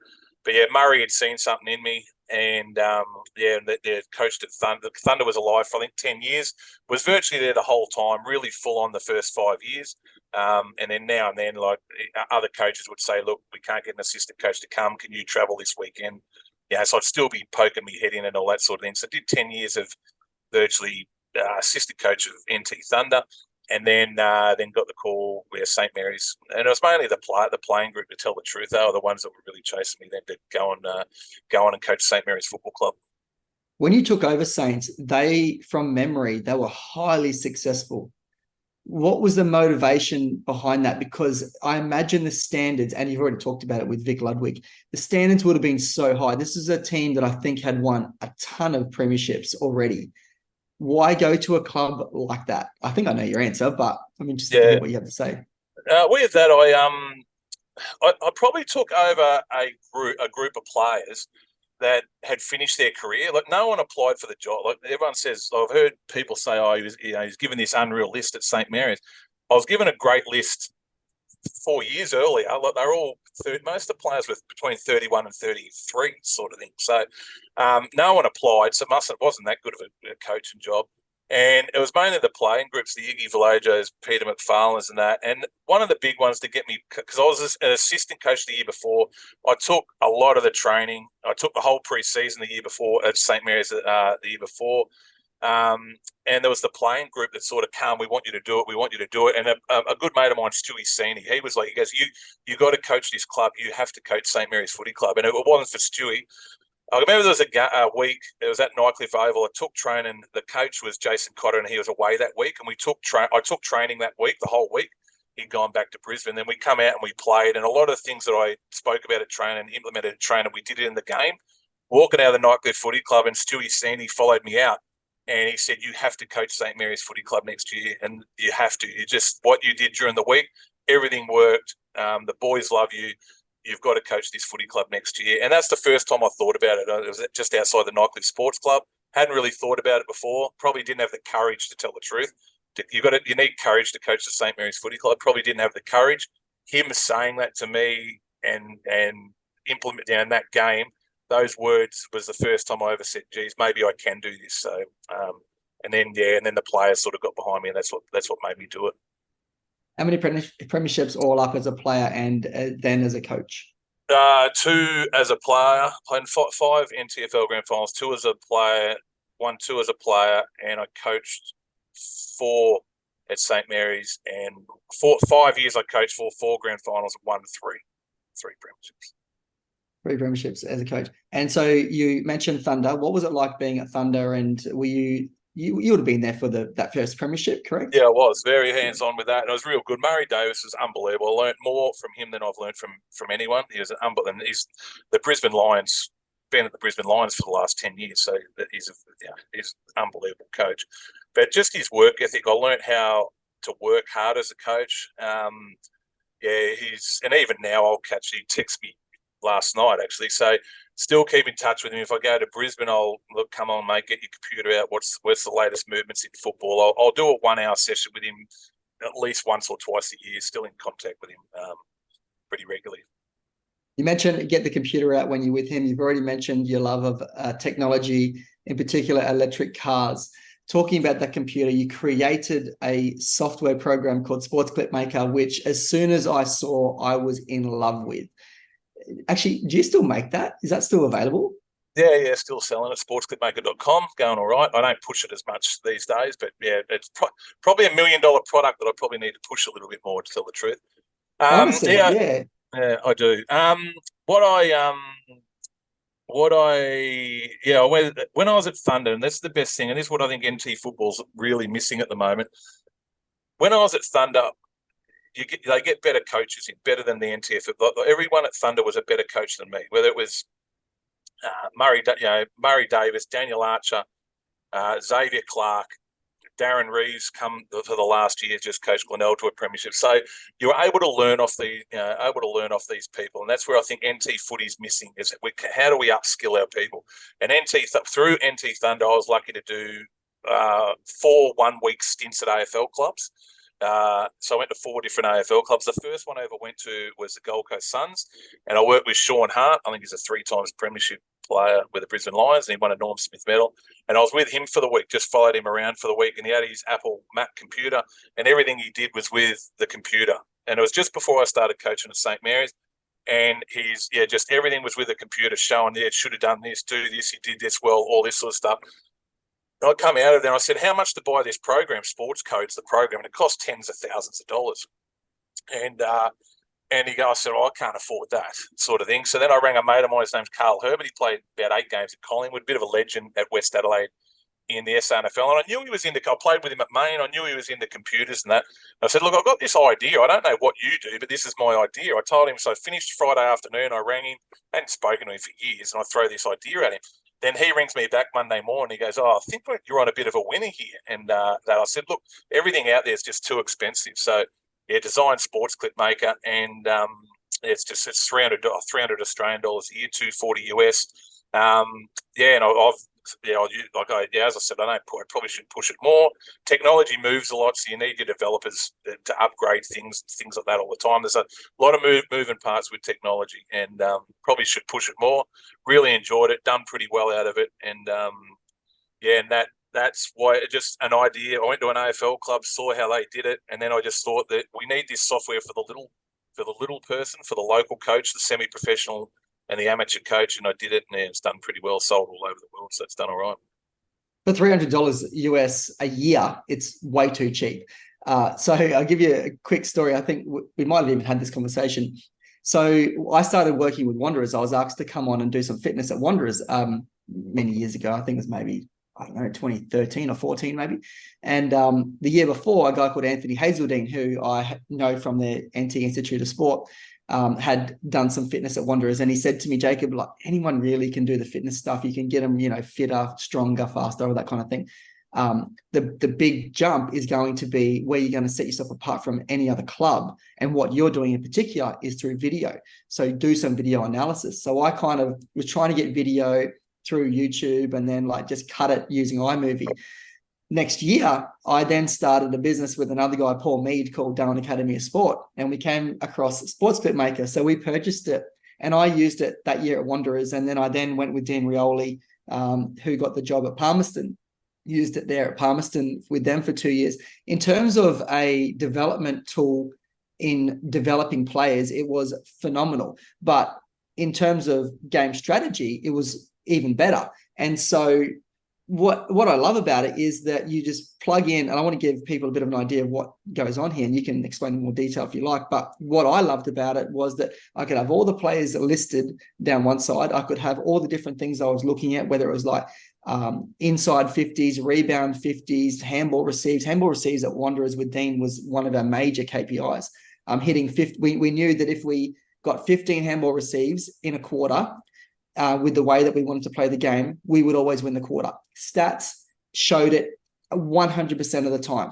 But yeah, Murray had seen something in me, and they coached at Thunder. Thunder was alive for I think 10 years. Was virtually there the whole time, really full on the first 5 years. And then now and then, like other coaches would say, look, we can't get an assistant coach to come. Can you travel this weekend? Yeah, so I'd still be poking my head in and all that sort of thing. So I did 10 years of virtually assistant coach of NT Thunder. And then got the call with St. Mary's, and it was mainly the playing group, to tell the truth. They were the ones that were really chasing me then to go on and coach St. Mary's Football Club. When you took over Saints, from memory, they were highly successful. What was the motivation behind that? Because I imagine the standards, and you've already talked about it with Vic Ludwig, the standards would have been so high. This is a team that I think had won a ton of premierships already. Why go to a club like that? I think I know your answer, but I'm interested to hear what you have to say. With that, I probably took over a group of players that had finished their career. Like, no one applied for the job. Like, everyone says, I've heard people say, he's given this unreal list at St. Mary's. I was given a great list 4 years earlier. Like, they're all most of the players were between 31 and 33 sort of thing. So no one applied, so it wasn't that good of a coaching job. And it was mainly the playing groups, the Iggy Villajos, Peter McFarlane's and that. And one of the big ones to get me, because I was an assistant coach the year before, I took a lot of the training. I took the whole pre-season the year before at St. Mary's the year before. And there was the playing group that sort of came, we want you to do it, we want you to do it. And a good mate of mine, Stewie Sini, he goes, you got to coach this club, you have to coach St. Mary's Footy Club. And it wasn't for Stewie. I remember there was a week, it was at Nycliffe Oval, I took training, the coach was Jason Cotter, and he was away that week, and I took training that week, the whole week. He'd gone back to Brisbane. Then we come out and we played, and a lot of things that I spoke about at training, implemented at training, we did it in the game. Walking out of the Nycliffe Footy Club, and Stewie Sini followed me out. And he said, you have to coach St. Mary's Footy Club next year, and you have to. What you did during the week, everything worked. The boys love you. You've got to coach this footy club next year. And that's the first time I thought about it. It was just outside the Nycliffe Sports Club. Hadn't really thought about it before. Probably didn't have the courage, to tell the truth. You need courage to coach the St. Mary's Footy Club. Probably didn't have the courage. Him saying that to me and implementing that game, those words was the first time I ever said, geez, maybe I can do this. So, and then the players sort of got behind me, and that's what made me do it. How many premierships all up as a player and then as a coach? 2 as a player, played 5 NTFL Grand Finals, 2 as a player, 2 as a player, and I coached 4 at St. Mary's, and 5 years I coached for 4 Grand Finals and won 3 premierships. 3 premierships as a coach. And so you mentioned Thunder. What was it like being at Thunder, and were you would have been there for that first premiership, correct? Yeah, I was very hands-on with that, and it was real good. Murray Davis was unbelievable. I learned more from him than I've learned from anyone. He was and he's the Brisbane Lions, been at the Brisbane Lions for the last 10 years, so he's an unbelievable coach. But just his work ethic, I learned how to work hard as a coach. And even now I'll catch, he texts me last night actually. So still keep in touch with him. If I go to Brisbane, I'll look, come on, mate, get your computer out. What's the latest movements in football? I'll do a 1 hour session with him at least once or twice a year. Still in contact with him pretty regularly. You mentioned get the computer out when you're with him. You've already mentioned your love of technology, in particular electric cars. Talking about that computer, you created a software program called Sports Clip Maker, which as soon as I saw, I was in love with. Actually, do you still make that? Is that still available? Yeah, still selling it. Sportsclipmaker.com, going all right. I don't push it as much these days, but yeah, it's probably $1 million product that I probably need to push a little bit more, to tell the truth. Honestly, yeah. Yeah, I do. When I was at Thunder, and that's the best thing, and this is what I think NT football's really missing at the moment. When I was at Thunder, they get better coaches in, better than the NTFL. Everyone at Thunder was a better coach than me, whether it was Murray Davis, Daniel Archer, Xavier Clark, Darren Reeves come for the last year, just coached Glenelg to a premiership. So you were able to learn off these people, and that's where I think NT footy's missing. Is how do we upskill our people? And through NT Thunder, I was lucky to do 4 1-week stints at AFL clubs. So I went to 4 different AFL clubs. The first one I ever went to was the Gold Coast Suns, and I worked with Sean Hart. I think he's a 3 times premiership player with the Brisbane Lions, and he won a Norm Smith medal. And I was with him for the week, just followed him around for the week, and he had his Apple Mac computer, and everything he did was with the computer. And it was just before I started coaching at St. Mary's, and just everything was with the computer, showing, should have done this, do this, you did this well, all this sort of stuff. And I come out of there and I said, how much to buy this program, Sports Code's the program, and it cost tens of thousands of dollars. And I said, I can't afford that sort of thing. So then I rang a mate of mine, his name's Carl Herbert. He played about 8 games at Collingwood, a bit of a legend at West Adelaide in the SNFL. And I knew he was I played with him at Maine. I knew he was into computers and that. And I said, look, I've got this idea. I don't know what you do, but this is my idea. I told him, so I finished Friday afternoon. I rang him. I hadn't spoken to him for years, and I throw this idea at him. Then he rings me back Monday morning. He goes, I think you're on a bit of a winner here. And I said, look, everything out there is just too expensive. So, design Sports Clip Maker, and it's $300 Australian dollars a year, $240 US. As I said, I probably should push it more. Technology moves a lot, so you need your developers to upgrade things like that all the time. There's a lot of moving parts with technology, and probably should push it more. Really enjoyed it, done pretty well out of it, and that's why just an idea. I went to an AFL club, saw how they did it, and then I just thought that we need this software for the little person, for the local coach, the semi-professional, and the amateur coach, and I did it, and it's done pretty well, sold all over the world, so it's done all right. For $300 US a year, it's way too cheap. So I'll give you a quick story. I think we might have even had this conversation. So I started working with Wanderers. I was asked to come on and do some fitness at Wanderers many years ago. I think it was maybe, 2013 or 14 maybe. And the year before, a guy called Anthony Hazeldine, who I know from the NT Institute of Sport, had done some fitness at Wanderers, and he said to me, Jacob, like, anyone really can do the fitness stuff. You can get them, fitter, stronger, faster, all that kind of thing. The big jump is going to be where you're going to set yourself apart from any other club, and what you're doing in particular is through video. So do some video analysis. So I kind of was trying to get video through YouTube, and then just cut it using iMovie. Next year, I then started a business with another guy, Paul Mead, called Darwin Academy of Sport, and we came across Sports Clip Maker. So we purchased it, and I used it that year at Wanderers, and then I went with Dean Rioli, who got the job at Palmerston, used it there at Palmerston with them for 2 years. In terms of a development tool in developing players, it was phenomenal. But in terms of game strategy, it was even better. And so what I love about it is that you just plug in, and I want to give people a bit of an idea of what goes on here, and you can explain in more detail if you like. But what I loved about it was that I could have all the players listed down one side. I could have all the different things I was looking at, whether it was inside 50s, rebound 50s, handball receives. Handball receives at Wanderers with Dean was one of our major KPIs. Hitting 50, we knew that if we got 15 handball receives in a quarter, with the way that we wanted to play the game, we would always win the quarter. Stats showed it 100% of the time.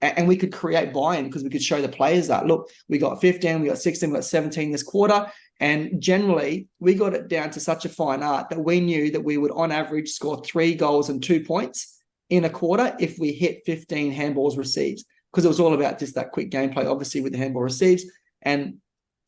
And we could create buy-in because we could show the players that, look, we got 15, we got 16, we got 17 this quarter, And generally, we got it down to such a fine art that we knew that we would, on average, score 3 goals and 2 points in a quarter if we hit 15 handballs received, because it was all about just that quick gameplay, obviously, with the handball receives. And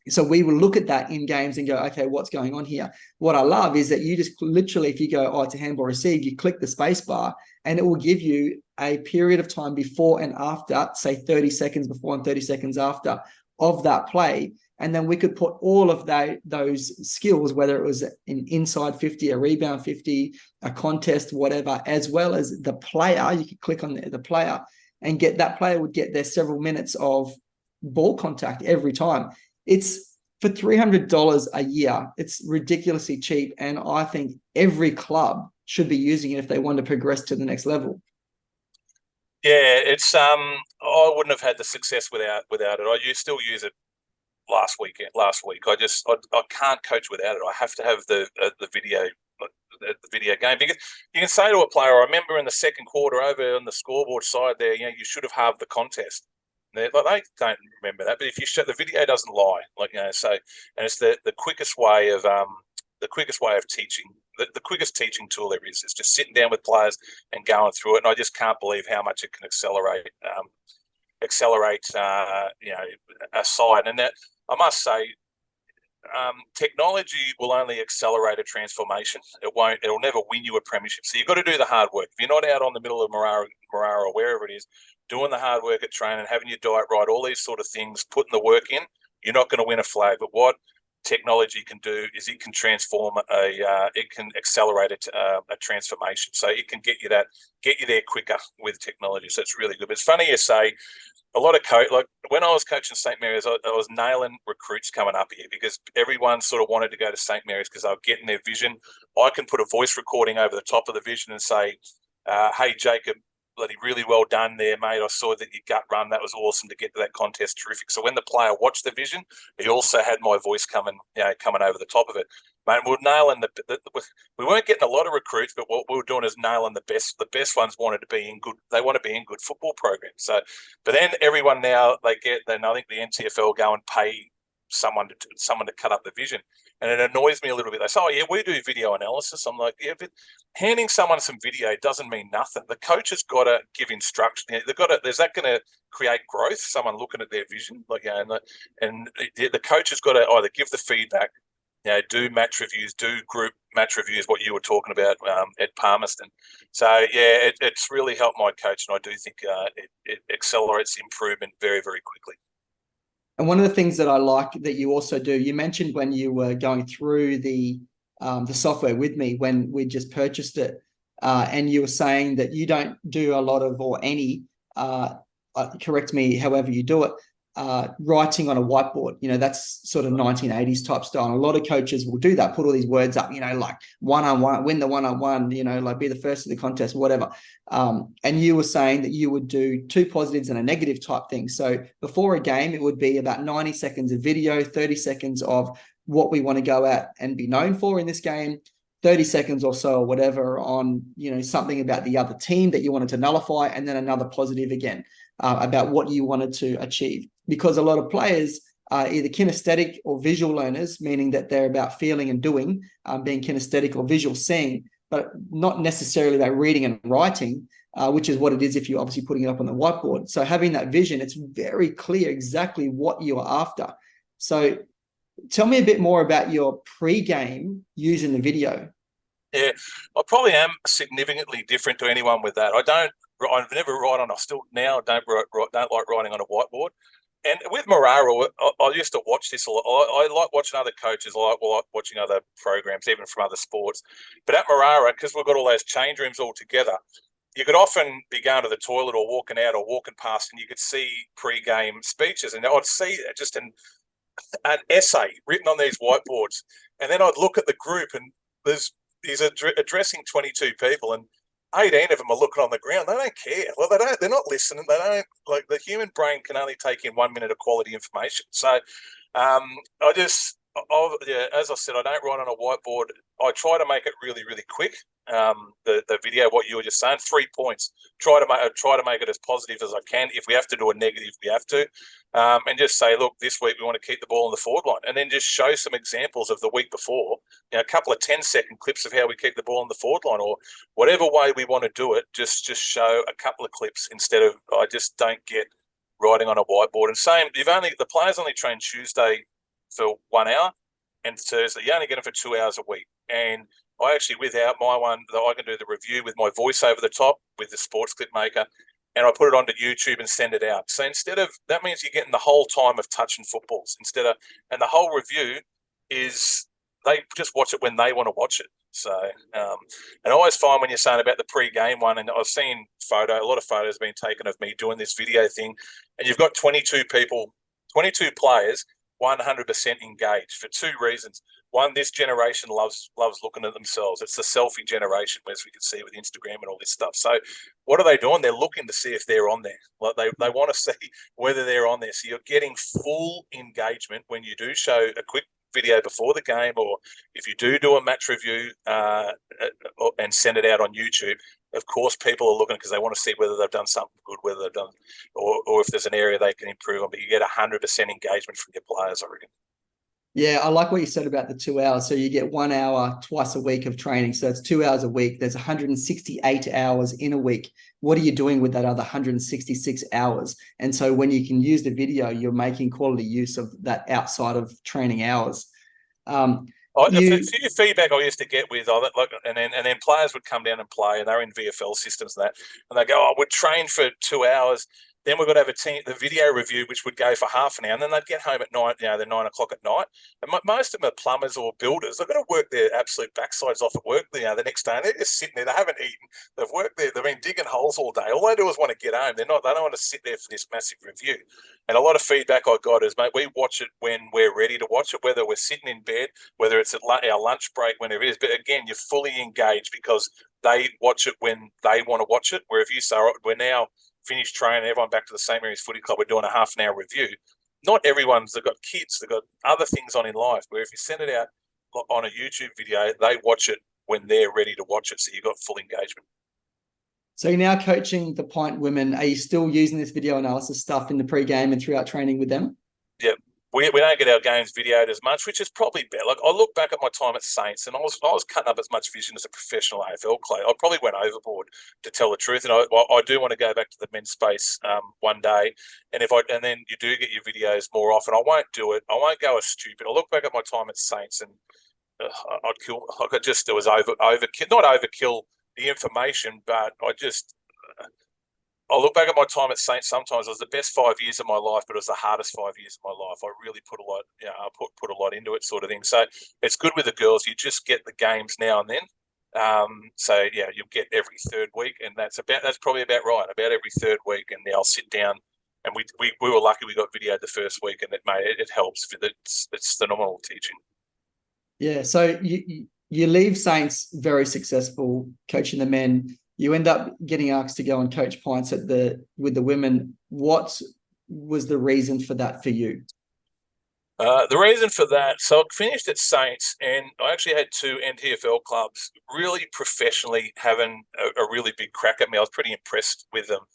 so we will look at that in games and go, okay, what's going on here? What I love is that you just literally, if you go, oh, it's a handball receive, you click the space bar and it will give you a period of time before and after, say 30 seconds before and 30 seconds after of that play. And then we could put all of those skills, whether it was an inside 50, a rebound 50, a contest, whatever, as well as the player. You could click on the player and get that player would get their several minutes of ball contact every time. It's for $300 a year. It's ridiculously cheap. And I think every club should be using it if they want to progress to the next level. Yeah, it's I wouldn't have had the success without it. You still use it last week. I can't coach without it. I have to have the video game, because you can say to a player, I remember in the second quarter over on the scoreboard side there, you should have halved the contest. They don't remember that, but if you show, the video doesn't lie, so, and it's the quickest way of teaching. The quickest teaching tool there is just sitting down with players and going through it. And I just can't believe how much it can accelerate a side. And that, I must say, technology will only accelerate a transformation. It'll never win you a premiership. So you've got to do the hard work. If you're not out on the middle of Marara or wherever it is, doing the hard work at training, having your diet right, all these sort of things, putting the work in, you're not going to win a flag. But what technology can do is it can transform it can accelerate a transformation. So it can get you there quicker with technology. So it's really good. But it's funny you say, a lot of like when I was coaching St. Mary's, I was nailing recruits coming up here because everyone sort of wanted to go to St. Mary's because they were getting their vision. I can put a voice recording over the top of the vision and say, hey, Jacob, bloody really well done there, mate. I saw that your gut run. That was awesome to get to that contest. Terrific. So when the player watched the vision, he also had my voice coming over the top of it. Mate, we were nailing we weren't getting a lot of recruits, but what we were doing is nailing the best. The best ones wanted to be in good. They want to be in good football programs. So, but then everyone now I think the NTFL go and pay someone to cut up the vision. And it annoys me a little bit. They say, oh, yeah, we do video analysis. I'm like, yeah, but handing someone some video doesn't mean nothing. The coach has got to give instruction. Is that going to create growth? Someone looking at their vision? And the coach has got to either give the feedback, do match reviews, do group match reviews, what you were talking about at Palmerston. So, yeah, it's really helped my coach. And I do think it accelerates improvement very, very quickly. And one of the things that I like that you also do, you mentioned when you were going through the software with me when we just purchased it, and you were saying that you don't do a lot of or any, correct me however you do it, writing on a whiteboard. That's sort of 1980s type style. And a lot of coaches will do that, put all these words up, like one-on-one, win the one-on-one, like be the first of the contest, whatever. And you were saying that you would do 2 positives and a negative type thing. So before a game, it would be about 90 seconds of video, 30 seconds of what we want to go at and be known for in this game, 30 seconds or so or whatever on, something about the other team that you wanted to nullify, and then another positive again about what you wanted to achieve. Because a lot of players are either kinesthetic or visual learners, meaning that they're about feeling and doing, being kinesthetic, or visual seeing, but not necessarily about reading and writing, which is what it is if you're obviously putting it up on the whiteboard. So having that vision, it's very clear exactly what you are after. So tell me a bit more about your pre-game using the video. Yeah, I probably am significantly different to anyone with that. I've never write on. I still now don't like writing on a whiteboard. And with Marara, I used to watch this a lot. I like watching other coaches. I like watching other programs, even from other sports. But at Marara, because we've got all those change rooms all together, you could often be going to the toilet or walking out or walking past, and you could see pre-game speeches. And I'd see just an essay written on these whiteboards. And then I'd look at the group, and he's addressing 22 people, and 18 of them are looking on the ground. They don't care. Well, they're not listening. They don't, like, the human brain can only take in 1 minute of quality information. So as I said, I don't write on a whiteboard. I try to make it really, really quick. the video, what you were just saying, 3 points. Try to make it as positive as I can. If we have to do a negative, we have to, and just say, look, this week we want to keep the ball on the forward line, and then just show some examples of the week before. A couple of 10-second clips of how we keep the ball on the forward line, or whatever way we want to do it. Just show a couple of clips instead of, I just don't get writing on a whiteboard. And same, the players only train Tuesday for 1 hour, and Thursday you only get them for 2 hours a week. And I actually, without my one, I can do the review with my voice over the top with the sports clip maker, and I put it onto YouTube and send it out. So instead of, that means you're getting the whole time of touching footballs and the whole review is, they just watch it when they want to watch it. So, and I always find when you're saying about the pre-game one, and I've seen a lot of photos being taken of me doing this video thing, and you've got 22 players, 100% engaged for 2 reasons. One, this generation loves looking at themselves. It's the selfie generation, as we can see with Instagram and all this stuff. So what are they doing? They're looking to see if they're on there. Like they want to see whether they're on there. So you're getting full engagement when you do show a quick video before the game, or if you do a match review and send it out on YouTube. Of course, people are looking because they want to see whether they've done something good, whether they've done, or if there's an area they can improve on. But you get 100% engagement from your players, I reckon. Yeah, I like what you said about the 2 hours. So you get 1 hour twice a week of training. So it's 2 hours a week. There's 168 hours in a week. What are you doing with that other 166 hours? And so when you can use the video, you're making quality use of that outside of training hours. A few feedback I used to get with, and then players would come down and play, and they're in VFL systems and that, and they go, "Oh, we'd train for 2 hours. Then we've got to have the video review, which would go for half an hour, and then they'd get home at night. They're 9 o'clock at night, and most of them are plumbers or builders. They've got to work their absolute backsides off at work. The next day, and they're just sitting there. They haven't eaten. They've worked there. They've been digging holes all day. All they do is want to get home. They don't want to sit there for this massive review. And a lot of feedback I got is, mate, we watch it when we're ready to watch it, whether we're sitting in bed, whether it's at our lunch break, whenever it is. But again, you're fully engaged because they watch it when they want to watch it. Where if you say, right, we're now finished training, everyone back to the St. Mary's Footy Club, we're doing a half an hour review. Not everyone's, they've got kids, they've got other things on in life, where if you send it out on a YouTube video, they watch it when they're ready to watch it. So you've got full engagement. So you're now coaching the Pint women. Are you still using this video analysis stuff in the pre-game and throughout training with them? Yeah. We don't get our games videoed as much, which is probably better. Like, I look back at my time at Saints, and I was cutting up as much vision as a professional AFL player. I probably went overboard, to tell the truth. And I do want to go back to the men's space one day. And then you do get your videos more often, I won't do it. I won't go as stupid. I look back at my time at Saints, and I'd kill. Like, it was overkill, not overkill the information, but I look back at my time at Saints. Sometimes it was the best 5 years of my life, but it was the hardest 5 years of my life. I really put a lot, I put a lot into it, sort of thing. So it's good with the girls. You just get the games now and then. So yeah, you'll get every third week, and that's probably about right. About every third week, and I'll sit down. And we were lucky we got videoed the first week, and it helps. It's phenomenal teaching. Yeah. So you leave Saints very successful coaching the men. You end up getting asked to go and coach Pints with the women. What was the reason for that for you? The reason for that, so I finished at Saints, and I actually had 2 NTFL clubs really professionally having a really big crack at me. I was pretty impressed with them,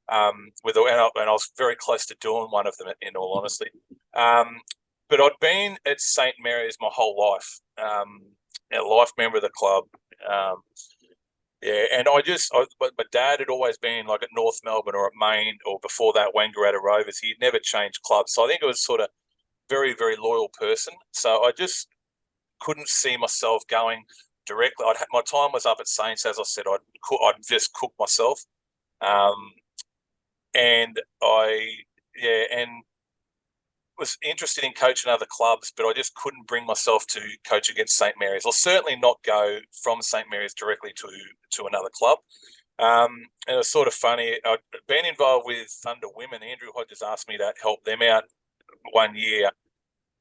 and I was very close to doing one of them, in all honesty. But I'd been at St. Mary's my whole life, a life member of the club. Yeah, and but my dad had always been like at North Melbourne or at Maine, or before that, Wangaratta Rovers. He'd never changed clubs. So I think it was sort of very, very loyal person. So I just couldn't see myself going directly. My time was up at Saints, as I said. I'd just cook myself, and was interested in coaching other clubs, but I just couldn't bring myself to coach against St. Mary's. I'll certainly not go from St. Mary's directly to another club. And it was sort of funny. I'd been involved with Thunder Women. Andrew Hodges asked me to help them out one year,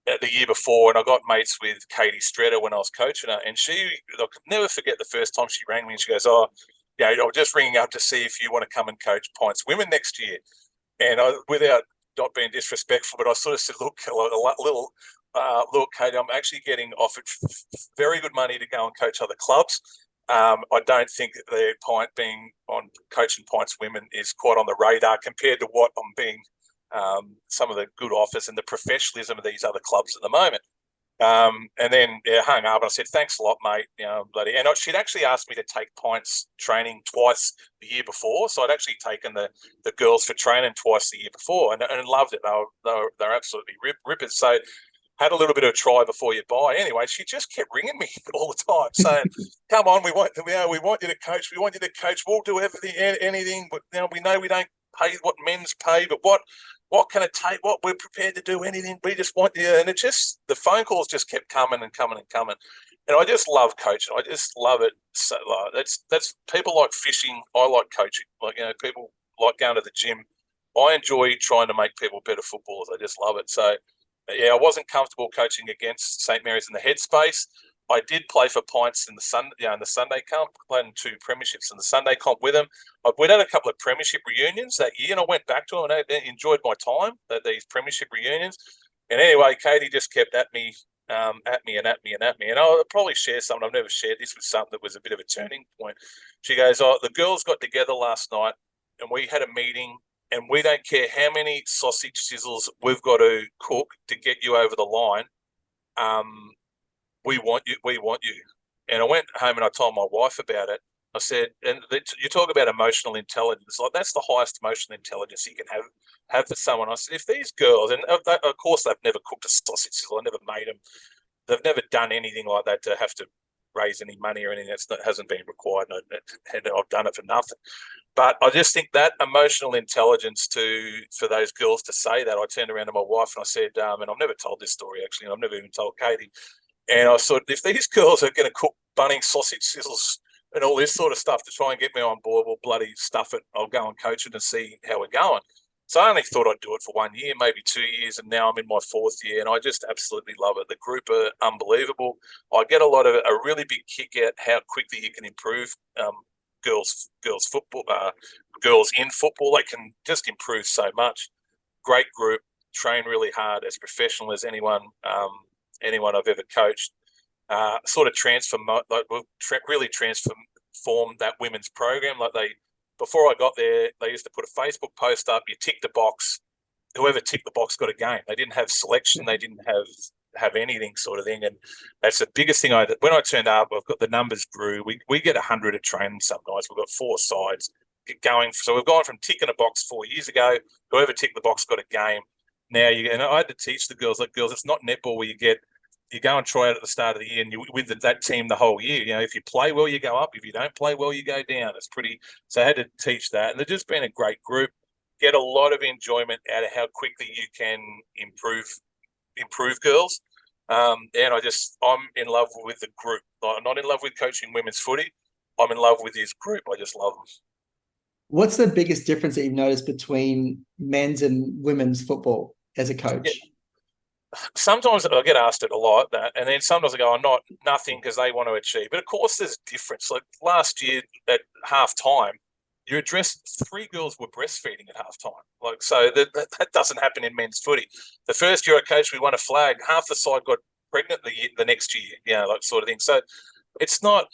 the year before, and I got mates with Katie Stretter when I was coaching her. And I'll never forget the first time she rang me, and she goes, "Oh, I'm just ringing up to see if you want to come and coach Pints Women next year." And without not being disrespectful, but I sort of said, look, Katie, I'm actually getting offered very good money to go and coach other clubs. I don't think that the Pint being on coaching Pints women is quite on the radar compared to what I'm being some of the good offers and the professionalism of these other clubs at the moment. And then hung up and I said, thanks a lot, mate. Bloody. And she'd actually asked me to take Pints training twice the year before. So I'd actually taken the girls for training twice the year before and loved it. They're absolutely rippers. So had a little bit of a try before you buy. Anyway, she just kept ringing me all the time saying, come on, we want you to coach. We want you to coach. We'll do everything, anything. But we know we don't pay what men's pay, but what can it take? What we're prepared to do, anything. We just want you. And the phone calls just kept coming and coming and coming. And I just love coaching. I just love it. So that's people like fishing. I like coaching. People like going to the gym. I enjoy trying to make people better footballers. I just love it. So, I wasn't comfortable coaching against St. Mary's in the headspace. I did play for Pints in the Sunday comp, played in 2 premierships in the Sunday comp with them. We'd had a couple of premiership reunions that year, and I went back to them and I enjoyed my time at these premiership reunions. And anyway, Katie just kept at me. And I'll probably share something. I've never shared this with something that was a bit of a turning point. She goes, the girls got together last night and we had a meeting and we don't care how many sausage sizzles we've got to cook to get you over the line. We want you. And I went home and I told my wife about it. I said, and you talk about emotional intelligence, like that's the highest emotional intelligence you can have for someone. I said, if these girls, and of course they've never cooked a sausage sizzle, I never made them. They've never done anything like that to have to raise any money or anything. Hasn't been required. And I've done it for nothing. But I just think that emotional intelligence for those girls to say that, I turned around to my wife and I said, and I've never told this story actually, and I've never even told Katie. And I thought, if these girls are going to cook Bunnings sausage sizzles and all this sort of stuff to try and get me on board, well, bloody stuff it. I'll go and coach it and see how we're going. So I only thought I'd do it for 1 year, maybe 2 years, and now I'm in my 4th year, and I just absolutely love it. The group are unbelievable. I get a really big kick out how quickly you can improve girls football, girls in football. They can just improve so much. Great group, train really hard, as professional as anyone I've ever coached. Sort of really transformed that women's program. Before I got there, they used to put a Facebook post up. You ticked the box. Whoever ticked the box got a game. They didn't have selection. They didn't have anything sort of thing. And that's the biggest thing. When I turned up, I've got the numbers grew. We get 100 a training some nights. We've got 4 sides going. So we've gone from ticking a box 4 years ago. Whoever ticked the box got a game. Now and I had to teach the girls, girls, it's not netball where you go and try out at the start of the year and you're with that team the whole year. If you play well, you go up. If you don't play well, you go down. So I had to teach that. And they've just been a great group. Get a lot of enjoyment out of how quickly you can improve girls. And I'm in love with the group. I'm not in love with coaching women's footy. I'm in love with this group. I just love them. What's the biggest difference that you've noticed between men's and women's football as a coach? Yeah. Sometimes I get asked it a lot, and then sometimes I go, nothing, because they want to achieve. But of course, there's a difference. Like last year at half time, you addressed 3 girls were breastfeeding at half time. So that doesn't happen in men's footy. The first year I coached, we won a flag. Half the side got pregnant the next year, sort of thing. So it's not,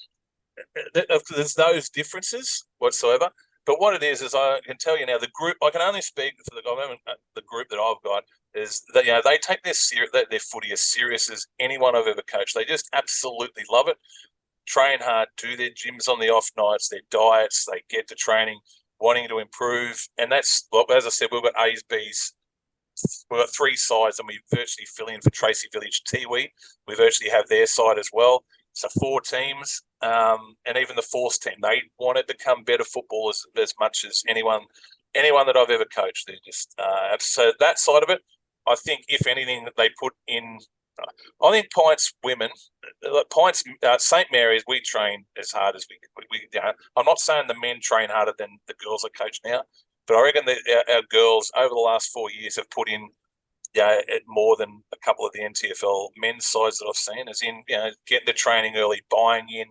there's those differences whatsoever. But what it is I can tell you now, the group, I can only speak for the group that I've got, is that they take their footy as serious as anyone I've ever coached. They just absolutely love it. Train hard, do their gyms on the off nights, their diets. They get to training, wanting to improve, and that's, as I said, we've got A's, B's. We've got 3 sides, and we virtually fill in for Tracy Village Tiwi. We virtually have their side as well. So 4 teams, and even the force team, they want to become better footballers as much as anyone that I've ever coached. They're just so that side of it. I think if anything that they put in, I think Pints women, Pints St. Mary's, we train as hard as we. I'm not saying the men train harder than the girls I coach now, but I reckon that our girls over the last 4 years have put in more than a couple of the NTFL men's sides that I've seen, as in, getting the training early, buying in.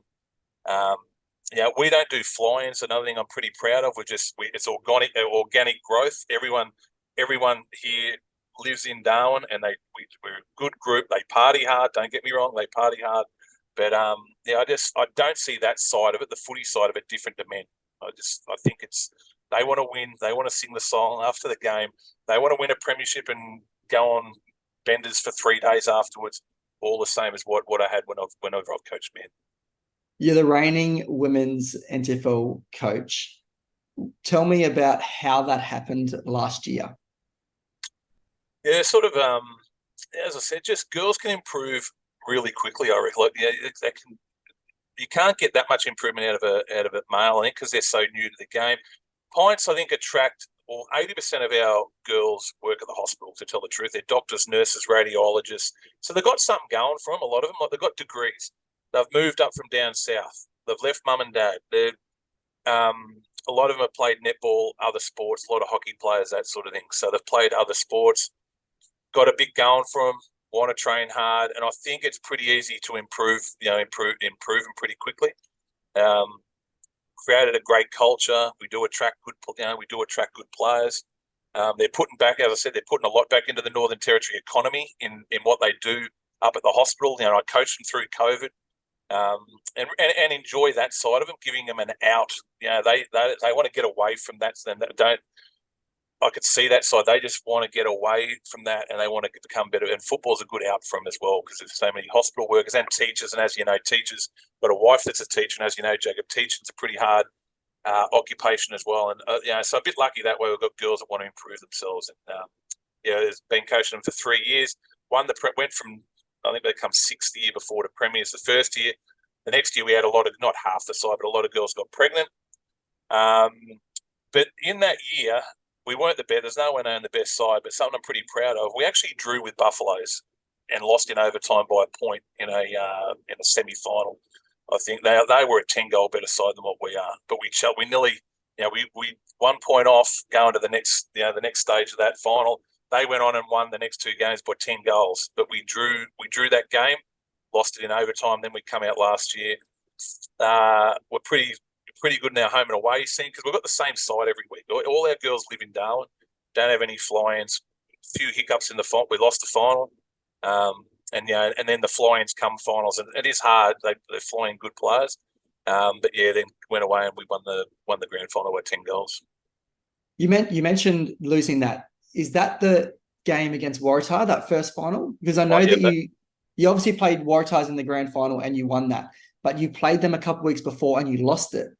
We don't do fly-ins. Another thing I'm pretty proud of. It's organic growth. Everyone here lives in Darwin, and we're a good group. They party hard. Don't get me wrong. They party hard. But I don't see that side of it, the footy side of it, different to men. I think they want to win. They want to sing the song after the game. They want to win a premiership and go on benders for 3 days afterwards. All the same as what I had whenever I've coached men. You're the reigning women's NTFL coach. Tell me about how that happened last year. Yeah, sort of. As I said, just girls can improve really quickly. I reckon. They can. You can't get that much improvement out of a male, I think, because they're so new to the game. Pints, I think, attract. Well, 80% of our girls work at the hospital, to tell the truth. They're doctors, nurses, radiologists. So they've got something going for them, a lot of them. Like, they've got degrees. They've moved up from down south. They've left mum and dad. A lot of them have played netball, other sports, a lot of hockey players, that sort of thing. So they've played other sports, got a bit going for them, want to train hard. And I think it's pretty easy to improve them pretty quickly. Created a great culture. We do attract good players. They're putting back, as I said, they're putting a lot back into the Northern Territory economy in what they do up at the hospital. I coached them through COVID, and enjoy that side of them, giving them an out. They want to get away from that. So I could see that side. They just want to get away from that, and they want to become better. And football's a good out for them as well, because there's so many hospital workers and teachers. And as you know, teachers got a wife that's a teacher, and as you know, Jacob, teaching's a pretty hard occupation as well. And so a bit lucky that way. We've got girls that want to improve themselves. And there's been coaching them for 3 years. Went from, I think they come sixth the year before, to premiers the first year. The next year we had a lot of, not half the side, but a lot of girls got pregnant. But in that year, we weren't the best. There's no one on the best side, but something I'm pretty proud of. We actually drew with Buffaloes and lost in overtime by a point in a semi-final. I think they were a 10-goal better side than what we are, but we nearly, we 1 point off going to the next stage of that final. They went on and won the next 2 games by 10 goals, but we drew that game, lost it in overtime. Then we come out last year. We're pretty good in our home and away scene, because we've got the same side every week. All our girls live in Darwin, don't have any fly-ins. A few hiccups in the final. We lost the final, and then the fly-ins come finals, and it is hard. They fly in good players, but then went away and we won the grand final by 10 goals. You mentioned losing that. Is that the game against Waratah, that first final? Because I know you obviously played Waratahs in the grand final and you won that, but you played them a couple of weeks before and you lost it.